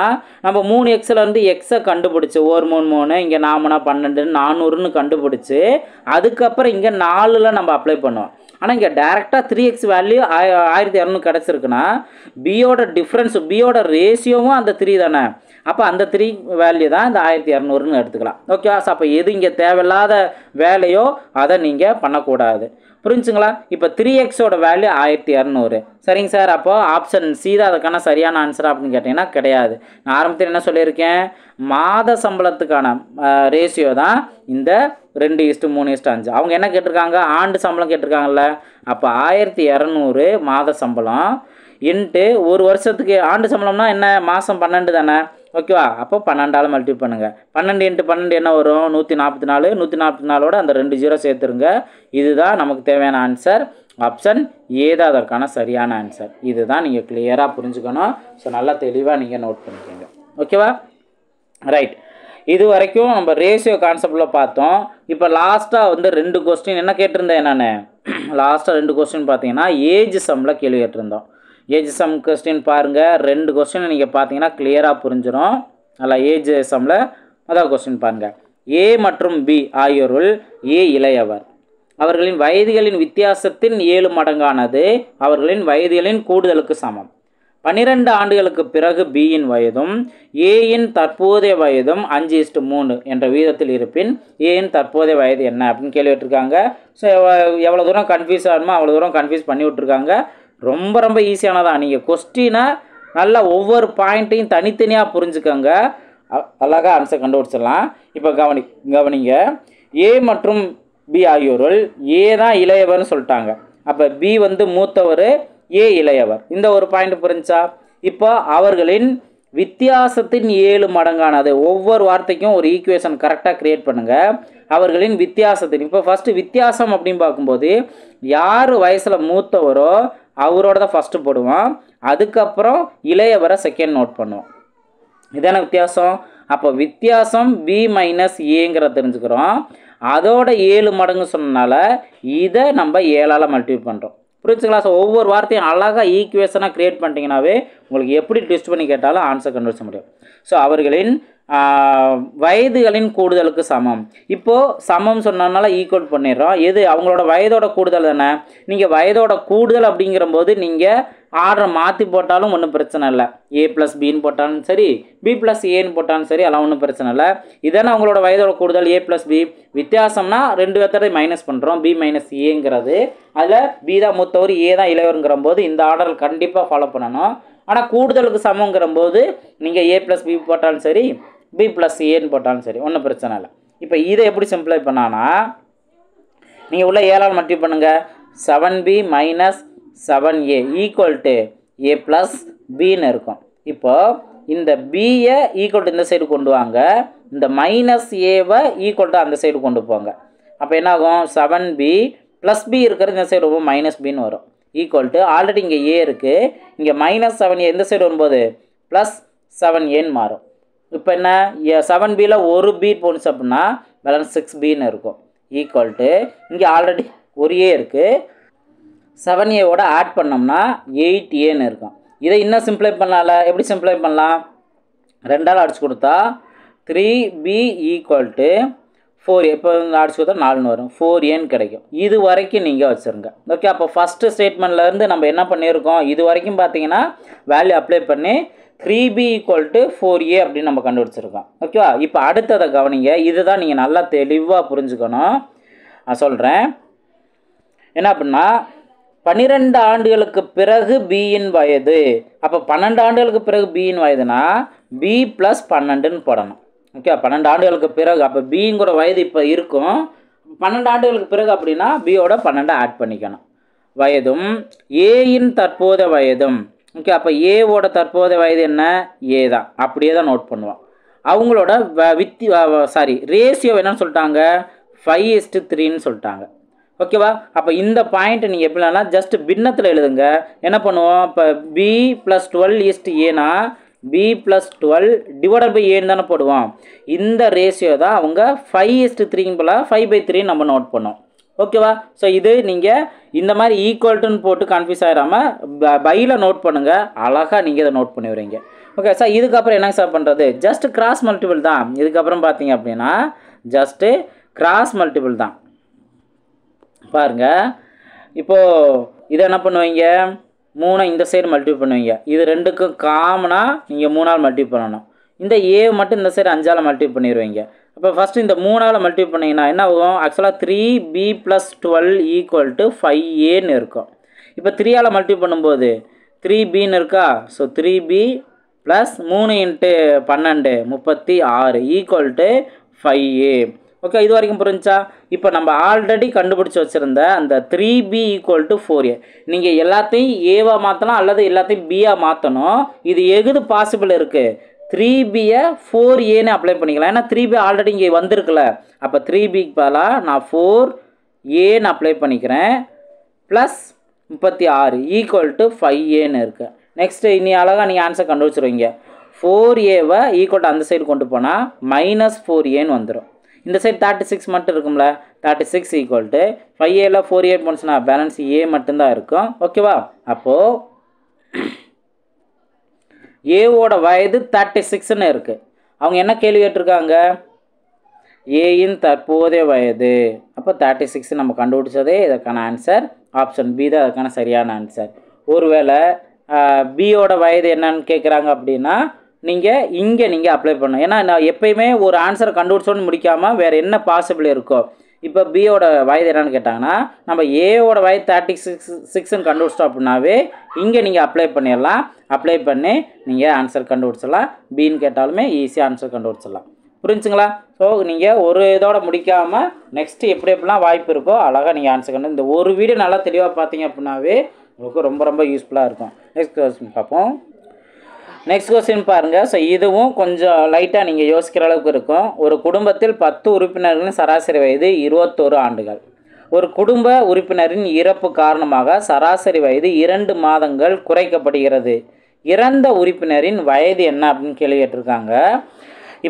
நம்ம 3xலேருந்து எக்ஸை கண்டுபிடிச்சி 1 3 3 இங்கே 4 12 400ன்னு கண்டுபிடிச்சி அதுக்கப்புறம் இங்கே 4ல் நம்ம அப்ளை பண்ணுவோம். ஆனால் இங்கே டேரெக்டாக 3x வேல்யூ 1200 கிடச்சிருக்குன்னா பியோட டிஃப்ரென்ஸ், பியோட ரேஷியோவும் அந்த 3 தானே. அப்போ அந்த 3 வேல்யூ தான் இந்த 1200ன்னு எடுத்துக்கலாம், ஓகேவா. ஸோ அப்போ எது இங்கே தேவையில்லாத வேலையோ அதை நீங்கள் பண்ணக்கூடாது, புரிஞ்சுங்களா. இப்போ 3xோட வேல்யூ 1200. சரிங்க சார், அப்போது ஆப்ஷன் சி தான் அதுக்கான சரியான ஆன்சர் அப்படின்னு கேட்டிங்கன்னா கிடையாது. நான் ஆரம்பத்தில் என்ன சொல்லியிருக்கேன், மாத சம்பளத்துக்கான ரேஷியோ தான் இந்த 2:3:5. அவங்க என்ன கேட்டிருக்காங்க, ஆண்டு சம்பளம் கேட்டிருக்காங்கல்ல. அப்போ 1200 மாத சம்பளம் இன்ட்டு ஒரு வருஷத்துக்கு ஆண்டு சம்பளம்னா என்ன, மாதம் 12 தானே, ஓகேவா. அப்போ 12ஆல் மல்டிப்ளை பண்ணுங்கள். 12 × 12 என்ன வரும், 144. 144ஓட அந்த 2 0 சேர்த்துருங்க. இதுதான் நமக்கு தேவையான ஆன்சர். ஆப்ஷன் ஏ தான் அதற்கான சரியான ஆன்சர். இதுதான் நீங்கள் கிளியராக புரிஞ்சுக்கணும். ஸோ நல்லா தெளிவாக நீங்கள் நோட் பண்ணிக்கோங்க, ஓகேவா. ரைட், இது வரைக்கும் நம்ம ரேஷியோ கான்செப்டில் பார்த்தோம். இப்போ லாஸ்ட்டாக வந்து 2 கொஸ்டின் என்ன கேட்டிருந்தேன் நான், லாஸ்ட்டாக 2 கொஸ்டின் பார்த்தீங்கன்னா ஏஜ் சம்மில் கேள்வி கேட்டிருந்தோம். ஏஜ் சம் கொஸ்டின் பாருங்கள், 2 கொஸ்டின் நீங்கள் பார்த்தீங்கன்னா கிளியராக புரிஞ்சிடும். நல்லா ஏஜ் சம்மில் அதான் கொஸ்டின் பாருங்கள். ஏ மற்றும் பி ஆகியோருள் ஏ இளையவர், அவர்களின் வயதுகளின் வித்தியாசத்தின் 7 மடங்கானது அவர்களின் வயதுகளின் கூடுதலுக்கு சமம். 12 ஆண்டுகளுக்கு பிறகு பியின் வயதும் ஏயின் தற்போதைய வயதும் 5:3 என்ற வீதத்தில் இருப்பின் ஏயின் தற்போதைய வயது என்ன அப்படின்னு கேள்வி விட்டுருக்காங்க. ஸோ எவ்வளோ தூரம் கன்ஃபியூஸ் ஆகணுமோ அவ்வளோ தூரம் கன்ஃபியூஸ் பண்ணி விட்ருக்காங்க. ரொம்ப ரொம்ப ஈஸியானதான். நீங்கள் கொஸ்டினை நல்லா ஒவ்வொரு பாயிண்ட்டையும் தனித்தனியாக புரிஞ்சுக்கோங்க, அழகாக ஆன்சர் கண்டுபிடிச்சிடலாம். இப்போ கவனிங்க, ஏ மற்றும் பி ஆகியோருள் ஏ தான் இளையவர்னு சொல்லிட்டாங்க. அப்போ பி வந்து மூத்தவர், ஏ இளையவர். இந்த ஒரு பாயிண்ட் புரிஞ்சா. இப்போ அவர்களின் வித்தியாசத்தின் 7 மடங்கானது, ஒவ்வொரு வார்த்தைக்கும் ஒரு ஈக்குவேஷன் கரெக்டாக க்ரியேட் பண்ணுங்கள். அவர்களின் வித்தியாசத்தின், இப்போ ஃபஸ்ட்டு வித்தியாசம் அப்படின்னு பார்க்கும்போது யார் வயசில் மூத்தவரோ அவரோட தான் ஃபஸ்ட்டு போடுவோம், அதுக்கப்புறம் இளையவரை செகண்ட் நோட் பண்ணுவோம். இதான வித்தியாசம். அப்போ வித்தியாசம் பி மைனஸ் ஏங்கிற தெரிஞ்சுக்கிறோம். அதோட 7 மடங்கு சொன்னனால இதை நம்ம 7ஆல் மல்டிப்ளை பண்ணுறோம். புரிஞ்சுங்களா. ஸோ ஒவ்வொரு வார்த்தையும் அழகாக ஈக்குவேஷனாக க்ரியேட் பண்ணிட்டீங்கன்னாவே உங்களுக்கு எப்படி ட்விஸ்ட் பண்ணி கேட்டாலும் ஆன்சர் கண்டுபிடிச்ச முடியும். ஸோ அவர்களின் வயதுகளின் கூடுதலுக்கு சமம். இப்போது சமம் சொன்னதுனால ஈக்குவல் பண்ணிடுறோம். எது அவங்களோட வயதோட கூடுதல் தானே. நீங்கள் வயதோட கூடுதல் அப்படிங்கிறபோது நீங்கள் ஆர்டரை மாற்றி போட்டாலும் ஒன்றும் பிரச்சனை இல்லை. ஏ ப்ளஸ் பின்னு போட்டாலும் சரி, பி ப்ளஸ் ஏன்னு போட்டாலும் சரி, அதெல்லாம் ஒன்றும் பிரச்சனை இல்லை. இதானே அவங்களோட வயதோட கூடுதல் ஏ ப்ளஸ் பி. வித்தியாசம்னா 2 பேர்த்தோட மைனஸ் பண்ணுறோம், பி மைனஸ் ஏங்கிறது. அதில் பி தான் மூத்தவர், ஏ தான் இளையவருங்கிற போது இந்த ஆர்டர் கண்டிப்பாக ஃபாலோ பண்ணணும். ஆனால் கூடுதலுக்கு சமங்கிற போது நீங்கள் ஏ ப்ளஸ் பி போட்டாலும் சரி, பி ப்ளஸ் ஏன்னு போட்டாலும் சரி, ஒன்றும் பிரச்சனை இல்லை. இப்போ இதை எப்படி சிம்பிளை பண்ணான்னா நீங்கள் உள்ள 7ஆல் மல்டிப்ளை பண்ணுங்கள். 7b minus 7a equal to A plus பின்னு இருக்கும். இப்போ இந்த பியை ஈக்குவல் டு இந்த சைடு கொண்டு வாங்க, இந்த மைனஸ் ஏவை ஈக்குவல் டு அந்த சைடு கொண்டு போங்க. அப்போ என்னாகும், 7b ப்ளஸ் பி இருக்கிறது இந்த சைடு ரொம்ப மைனஸ் பின்னு வரும். ஈக்குவல் டு ஆல்ரெடி இங்கே ஏ இருக்குது, இங்கே மைனஸ் 7a இந்த சைடு வரும்போது ப்ளஸ் 7aன்னு மாறும். இப்போ என்ன, 7bயில் ஒரு பி போணுச்சு அப்படின்னா பேலன்ஸ் 6bன்னு இருக்கும். ஈக்குவல் டு இங்கே ஆல்ரெடி ஒரு ஏ இருக்குது, 7aவோட ஆட் பண்ணோம்னா 8aன்னு இருக்கும். இதை இன்னும் சிம்பிளை பண்ணலாம்ல. எப்படி சிம்பிளை பண்ணலாம், 2ஆல் அடிச்சு கொடுத்தா 3b ஈக்குவல் டு 4A இப்போ அடிச்சு கொடுத்தா 4ன்னு வரும் 4Aன்னு கிடைக்கும். இது வரைக்கும் நீங்கள் வச்சுருங்க. ஓகே, அப்போ ஃபஸ்ட்டு ஸ்டேட்மெண்ட்லேருந்து நம்ம என்ன பண்ணியிருக்கோம், இது வரைக்கும் பார்த்தீங்கன்னா வேல்யூ அப்ளை பண்ணி 3B = 4A அப்படின்னு நம்ம கண்டுபிடிச்சிருக்கோம். ஓகேவா, இப்போ அடுத்ததை கவனிங்க. இதுதான் நீங்கள் நல்லா தெளிவாக புரிஞ்சுக்கணும். நான் சொல்கிறேன் என்ன அப்படின்னா, 12 ஆண்டுகளுக்கு பிறகு பியின் வயது. அப்போ 12 ஆண்டுகளுக்கு பிறகு பியின் வயதுனா B + 12ன்னு போடணும். ஓகே, 12 ஆண்டுகளுக்கு பிறகு அப்போ பிங்கிற வயது இப்போ இருக்கும். 12 ஆண்டுகளுக்கு பிறகு அப்படின்னா பியோட 12 ஆட் பண்ணிக்கணும். வயதும் ஏயின் தற்போதைய வயதும். ஓகே, அப்போ ஏவோட தற்போதைய வயது என்ன, ஏ தான். அப்படியே தான் நோட் பண்ணுவோம். அவங்களோட ரேஷியோ என்னன்னு சொல்லிட்டாங்க, 5:3ன்னு சொல்லிட்டாங்க. ஓகேவா, அப்போ இந்த பாயிண்ட் நீங்கள் எப்படின்னா ஜஸ்ட் பின்னத்தில் எழுதுங்க. என்ன பண்ணுவோம், இப்போ B + 12 ஏனா B + 12 / ஏன்னு தானே போடுவோம். இந்த ரேஷியோ தான் அவங்க 5:3 போல் 5/3 நம்ம நோட் பண்ணோம். ஓகேவா, ஸோ இது நீங்கள் இந்த மாதிரி ஈக்குவல்ட்டுன்னு போட்டு கன்ஃபியூஸ் ஆகிடாமல் பையில் நோட் பண்ணுங்கள். அழகாக நீங்கள் இதை நோட் பண்ணி வரீங்க. ஓகே சார், இதுக்கப்புறம் என்னங்க சார் பண்ணுறது, ஜஸ்ட் கிராஸ் மல்டிபிள் தான். இதுக்கப்புறம் பார்த்தீங்க அப்படின்னா ஜஸ்ட்டு கிராஸ் மல்டிபிள் தான். பாருங்கள், இப்போது இதை என்ன பண்ணுவீங்க, 3 இந்த சைடு மல்டிபிள் பண்ணுவீங்க. இது ரெண்டுக்கும் காமனாக நீங்கள் 3ஆல் மல்டிபிள் பண்ணணும். இந்த ஏ மட்டும் இந்த சைடு 5ஆல் மல்டிபிள் பண்ணிடுவீங்க. அப்போ ஃபஸ்ட்டு இந்த 3ஆல் மல்டிபிள் பண்ணிங்கன்னா என்ன ஆகும், ஆக்சுவலாக 3B + 12 = 5Aன்னு இருக்கும். இப்போ 3ஆல் மல்டிபிள் பண்ணும்போது 3Bன்னு இருக்கா, ஸோ 3B + 3 × 12 36 = 5A. ஓகே, இது வரைக்கும் புரிஞ்சா. இப்போ நம்ம ஆல்ரெடி கண்டுபிடிச்சி வச்சுருந்த அந்த 3B = 4A நீங்கள் எல்லாத்தையும் ஏவாக மாற்றலாம் அல்லது எல்லாத்தையும் பியாக மாற்றணும். இது எது பாசிபிள் இருக்குது, 3Bயை 4Aன்னு அப்ளை பண்ணிக்கலாம். ஏன்னா 3B ஆல்ரெடி இங்கே வந்திருக்குல்ல. அப்போ 3Bக்கு பதிலாக நான் 4Aன்னு அப்ளை பண்ணிக்கிறேன். ப்ளஸ் 36 = 5Aன்னு இருக்குது. நெக்ஸ்ட்டு இனி அழகாக நீங்கள் ஆன்சர் கண்டுபிடிச்சிருவீங்க. 4Aவை ஈக்குவல் அந்த சைடு கொண்டு போனால் -4Aன்னு வந்துடும். இந்த சைடு 36 மட்டும் இருக்கும்ல, 36 = 5Aல 4A போனுச்சுன்னா பேலன்ஸ் A மட்டும்தான் இருக்கும். ஓகேவா, அப்போது ஏவோட வயது 36ன்னு இருக்குது. அவங்க என்ன கேள்வி கேட்டிருக்காங்க, ஏயின் தற்போதைய வயது. அப்போ 36 நம்ம கண்டுபிடிச்சதே இதற்கான ஆன்சர். ஆப்ஷன் பி தான் அதுக்கான சரியான ஆன்சர். ஒருவேளை பியோட வயது என்னன்னு கேட்குறாங்க அப்படின்னா நீங்கள் இங்கே அப்ளை பண்ணணும். ஏன்னா நான் எப்பயுமே ஒரு ஆன்சரை கண்டுபிடிச்சோன்னு முடிக்காமல் வேறு என்ன பாசிபிள் இருக்கோ. இப்போ பியோட வயது என்னன்னு கேட்டாங்கன்னா நம்ம ஏவோட வயது 36ன்னு கண்டுபிடிச்சிட்டோம் அப்படின்னாவே இங்கே நீங்கள் அப்ளை பண்ணிடலாம். அப்ளை பண்ணி நீங்கள் ஆன்சர் கண்டுபிடிச்சிடலாம். பின்னு கேட்டாலுமே ஈஸியாக ஆன்சர் கண்டுபிடிச்சிடலாம். புரிஞ்சுங்களா? ஸோ நீங்கள் ஒரு இதோட முடிக்காமல் நெக்ஸ்ட்டு எப்படிலாம் வாய்ப்பு இருக்கோ அழகாக நீங்கள் ஆன்சர் கண்டு இந்த ஒரு வீடியோ நல்லா தெளிவாக பார்த்தீங்க அப்படின்னாவே உங்களுக்கு ரொம்ப யூஸ்ஃபுல்லாக இருக்கும். நெக்ஸ்ட் கொஸ்டின் பார்ப்போம். நெக்ஸ்ட் கொஸ்டின் பாருங்கள். ஸோ இதுவும் கொஞ்சம் லைட்டாக நீங்கள் யோசிக்கிற அளவுக்கு இருக்கும். ஒரு குடும்பத்தில் 10 உறுப்பினர்களின் சராசரி வயது 21 ஆண்டுகள். ஒரு குடும்ப உறுப்பினரின் இறப்பு காரணமாக சராசரி வயது 2 மாதங்கள் குறைக்கப்படுகிறது. இறந்த உறுப்பினரின் வயது என்ன அப்படின்னு கேள்வி கேட்டிருக்காங்க.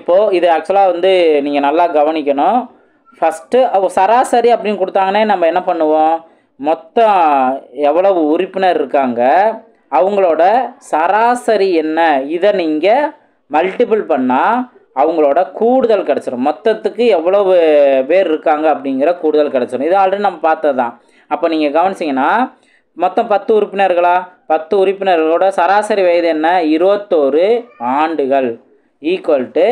இப்போது இது ஆக்சுவலாக நீங்கள் நல்லா கவனிக்கணும். ஃபஸ்ட்டு சராசரி அப்படின்னு கொடுத்தாங்கன்னே நம்ம என்ன பண்ணுவோம், மொத்தம் எவ்வளவு உறுப்பினர் இருக்காங்க அவங்களோட சராசரி என்ன, இதை நீங்கள் மல்டிபிள் பண்ணால் அவங்களோட கூடுதல் கிடச்சிரும். மொத்தத்துக்கு எவ்வளவு பேர் இருக்காங்க அப்படிங்கிற கூடுதல் கிடச்சிரும். இது ஆல்ரெடி நம்ம பார்த்தது தான். அப்போ நீங்கள் கவனிச்சிங்கன்னா மொத்தம் 10 உறுப்பினர்களா, 10 உறுப்பினர்களோட சராசரி வயது என்ன, 21 ஆண்டுகள் ஈக்குவல்ட்டு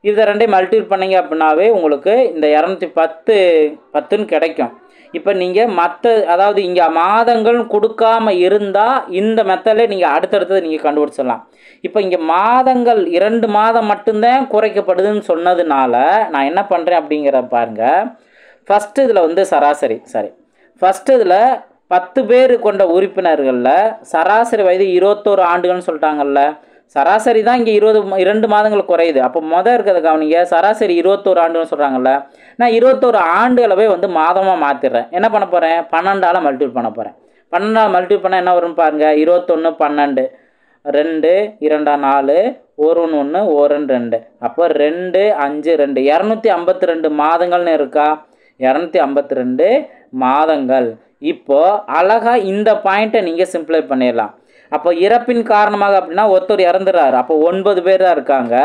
இதை ரெண்டையும் மல்டிபிள் பண்ணிங்க அப்படின்னாவே உங்களுக்கு இந்த 210ன்னு கிடைக்கும். இப்போ நீங்கள் அதாவது இங்கே மாதங்கள் கொடுக்காம இருந்தால் இந்த மெத்தடில் நீங்கள் அடுத்தடுத்தது நீங்கள் கண்டுபிடிச்சிடலாம். இப்போ இங்கே மாதங்கள் 2 மாதம் மட்டும்தான் குறைக்கப்படுதுன்னு சொன்னதுனால நான் என்ன பண்ணுறேன் அப்படிங்கிற பாருங்கள். ஃபஸ்ட்டு இதில் சராசரி ஃபஸ்ட்டு இதில் 10 பேர் கொண்ட உறுப்பினர்களில் சராசரி வயது 21 ஆண்டுகள்னு சொல்லிட்டாங்கல்ல. சராசரி தான் இங்கே 2 மாதங்கள் குறையுது. அப்போ இருக்கிறத கவனிங்க, சராசரி 21 ஆண்டுன்னு சொல்கிறாங்கல்ல. நான் 21 ஆண்டுகளவே மாதமாக மாற்றிடுறேன். என்ன பண்ண போகிறேன், 12ஆல் மல்டிபிள் பண்ண போகிறேன். 12ஆல் மல்டிபிள் பண்ணால் என்ன வரும்னு பாருங்கள், 21 12 2 2 4 1 1 1 2 அப்போ 2 5 2 252 மாதங்கள்னு இருக்கா, 252 மாதங்கள். இப்போது அழகாக இந்த பாயிண்ட்டை நீங்கள் சிம்பிளை பண்ணிடலாம். அப்போ இறப்பின் காரணமாக அப்படின்னா ஒருத்தர் இறந்துடுறாரு. அப்போ 9 பேர் தான் இருக்காங்க.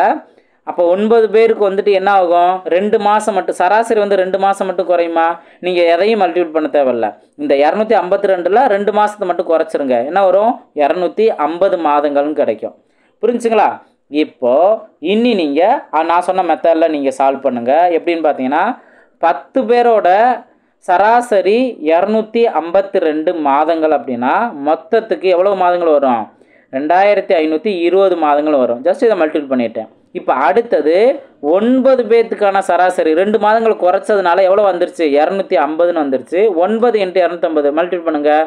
அப்போ 9 பேருக்கு வந்துட்டு என்ன ஆகும், 2 மாதம் மட்டும், சராசரி வந்து 2 மாதம் மட்டும் குறையுமா? நீங்கள் எதையும் மல்டிபிள் பண்ண தேவையில்ல. இந்த 252ல் 2 மாதத்தை மட்டும் குறைச்சிருங்க, என்ன வரும், 250 மாதங்கள்னு கிடைக்கும். புரிஞ்சுங்களா? இப்போது இன்னி நீங்கள் நான் சொன்ன மெத்தடில் நீங்கள் சால்வ் பண்ணுங்கள். எப்படின்னு பார்த்தீங்கன்னா 10 பேரோட சராசரி 252 மாதங்கள் அப்படின்னா மொத்தத்துக்கு எவ்வளோ மாதங்கள் வரும், 2520 மாதங்கள் வரும். ஜஸ்ட் இதை மல்டிபிள் பண்ணிட்டேன். இப்போ அடுத்தது 9 பேர்த்துக்கான சராசரி 2 மாதங்கள் குறைச்சதுனால எவ்வளோ வந்துருச்சு, 250ன்னு வந்துருச்சு. 9 × 250 மல்டிபிள் பண்ணுங்கள்,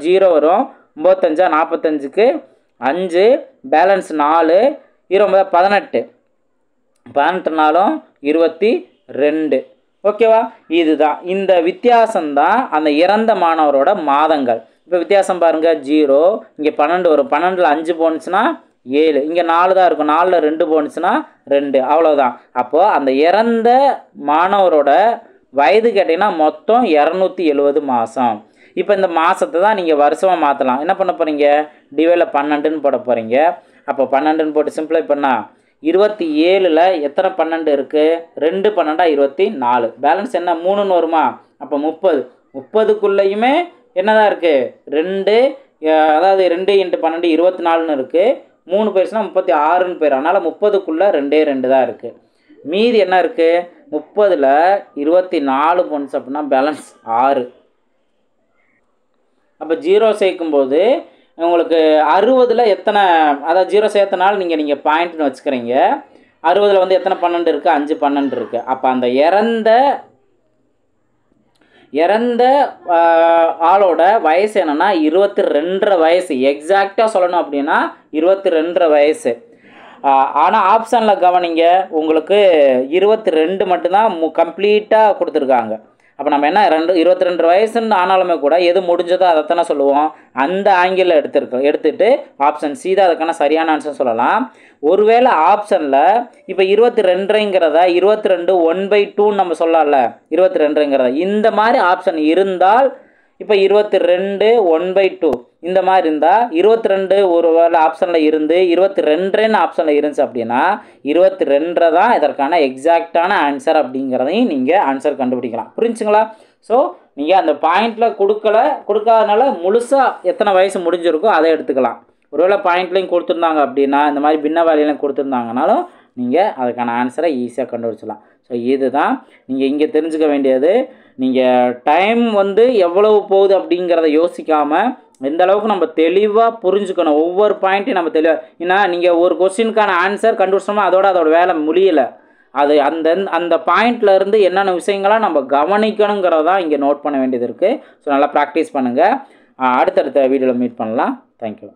0 வரும். 95 45க்கு 5 பேலன்ஸ் 4 20 18 18 22. ஓகேவா? இதுதான் இந்த வித்தியாசம்தான் அந்த இறந்த மாணவரோட மாதங்கள். இப்போ வித்தியாசம் பாருங்கள், 0 இங்கே 12 வரும், 12ல் 5 போனுச்சுன்னா 7, இங்கே 4 தான் இருக்கும், 4ல் 2 போனுச்சுன்னா 2, அவ்வளோதான். அப்போது அந்த இறந்த மாணவரோட வயது கேட்டிங்கன்னா மொத்தம் 270 மாதம். இப்போ இந்த மாதத்தை தான் நீங்கள் வருஷமாக மாற்றலாம். என்ன பண்ண போகிறீங்க, டிவைடில் 12ன்னு போட போகிறீங்க. அப்போ 12ன்னு போட்டு சிம்பிளை பண்ணால் 27ல் எத்தனை 12 இருக்குது, 2 12 24, பேலன்ஸ் என்ன 3ன்னு வருமா? அப்போ 30, 30க்குள்ளேயுமே என்னதான் இருக்குது, 2, அதாவது 2 × 12 24ன்னு இருக்குது. 3 போயிடுச்சுன்னா 36ன்னு போயிடும். அதனால் 30க்குள்ளே 2 தான் இருக்குது. மீதி என்ன இருக்குது, 30ல் 24 போனுச்சு அப்படின்னா பேலன்ஸ் 6. அப்போ 0 சேர்க்கும்போது உங்களுக்கு 60ல் எத்தனை, அதாவது 0 சேர்த்தனால நீங்கள் பாயிண்ட்னு வச்சுக்கிறீங்க. 60ல் வந்து எத்தனை 12 இருக்குது, 5 12 இருக்குது. அப்போ அந்த இறந்த ஆளோட வயசு என்னென்னா 22.5 வயசு. எக்ஸாக்டாக சொல்லணும் அப்படின்னா 22.5 வயசு. ஆனால் ஆப்ஷனில் கவனிங்க, உங்களுக்கு 22 மட்டும்தான் கம்ப்ளீட்டாக கொடுத்துருக்காங்க. அப்போ நம்ம என்ன 22 வயசுன்னு ஆனாலுமே கூட எது முடிஞ்சதோ அதைத்தானே சொல்லுவோம். அந்த ஆங்கிளில் எடுத்துகிட்டு ஆப்ஷன் சி தான் அதுக்கான சரியான ஆன்சர் சொல்லலாம். ஒருவேளை ஆப்ஷனில் இப்போ 22ங்கிறத 22 1/2ன்னு நம்ம சொல்லலாம்ல, 22ங்கிறத இந்த மாதிரி ஆப்ஷன் இருந்தால், இப்போ 22 1/2 இந்த மாதிரி இருந்தால் 22 ஒரு வேளை ஆப்ஷனில் இருந்து 22ன்னு ஆப்ஷனில் இருந்துச்சு அப்படின்னா 22 தான் இதற்கான எக்ஸாக்டான ஆன்சர் அப்படிங்கிறதையும் நீங்கள் ஆன்சர் கண்டுபிடிக்கலாம். புரிஞ்சுங்களா? ஸோ நீங்கள் அந்த பாயிண்டில் கொடுக்காதனால முழுசாக எத்தனை வயசு முடிஞ்சிருக்கோ அதை எடுத்துக்கலாம். ஒருவேளை பாயிண்ட்லையும் கொடுத்துருந்தாங்க அப்படின்னா, இந்த மாதிரி பின்ன வேலையிலையும் கொடுத்துருந்தாங்கனாலும் நீங்கள் அதுக்கான ஆன்சரை ஈஸியாக கண்டுபிடிச்சலாம். ஸோ இதுதான் நீங்கள் இங்கே தெரிஞ்சுக்க வேண்டியது. நீங்கள் டைம் வந்து எவ்வளவு போகுது அப்படிங்கிறத யோசிக்காமல் எந்த அளவுக்கு நம்ம தெளிவாக புரிஞ்சுக்கணும். ஒவ்வொரு பாயிண்ட்டையும் நம்ம தெளிவாக, ஏன்னா நீங்கள் ஒரு கொஸ்டினுக்கான ஆன்சர் கண்டுபிடிச்சோம்னா அதோட வேலை முடியலை. அது அந்த பாயிண்ட்ல இருந்து என்னென்ன விஷயங்களாம் நம்ம கவனிக்கணுங்கிறதான் இங்கே நோட் பண்ண வேண்டியது இருக்குது. ஸோ நல்லா ப்ராக்டிஸ் பண்ணுங்கள். அடுத்தடுத்த வீடியோவில் மீட் பண்ணலாம். தேங்க்யூ.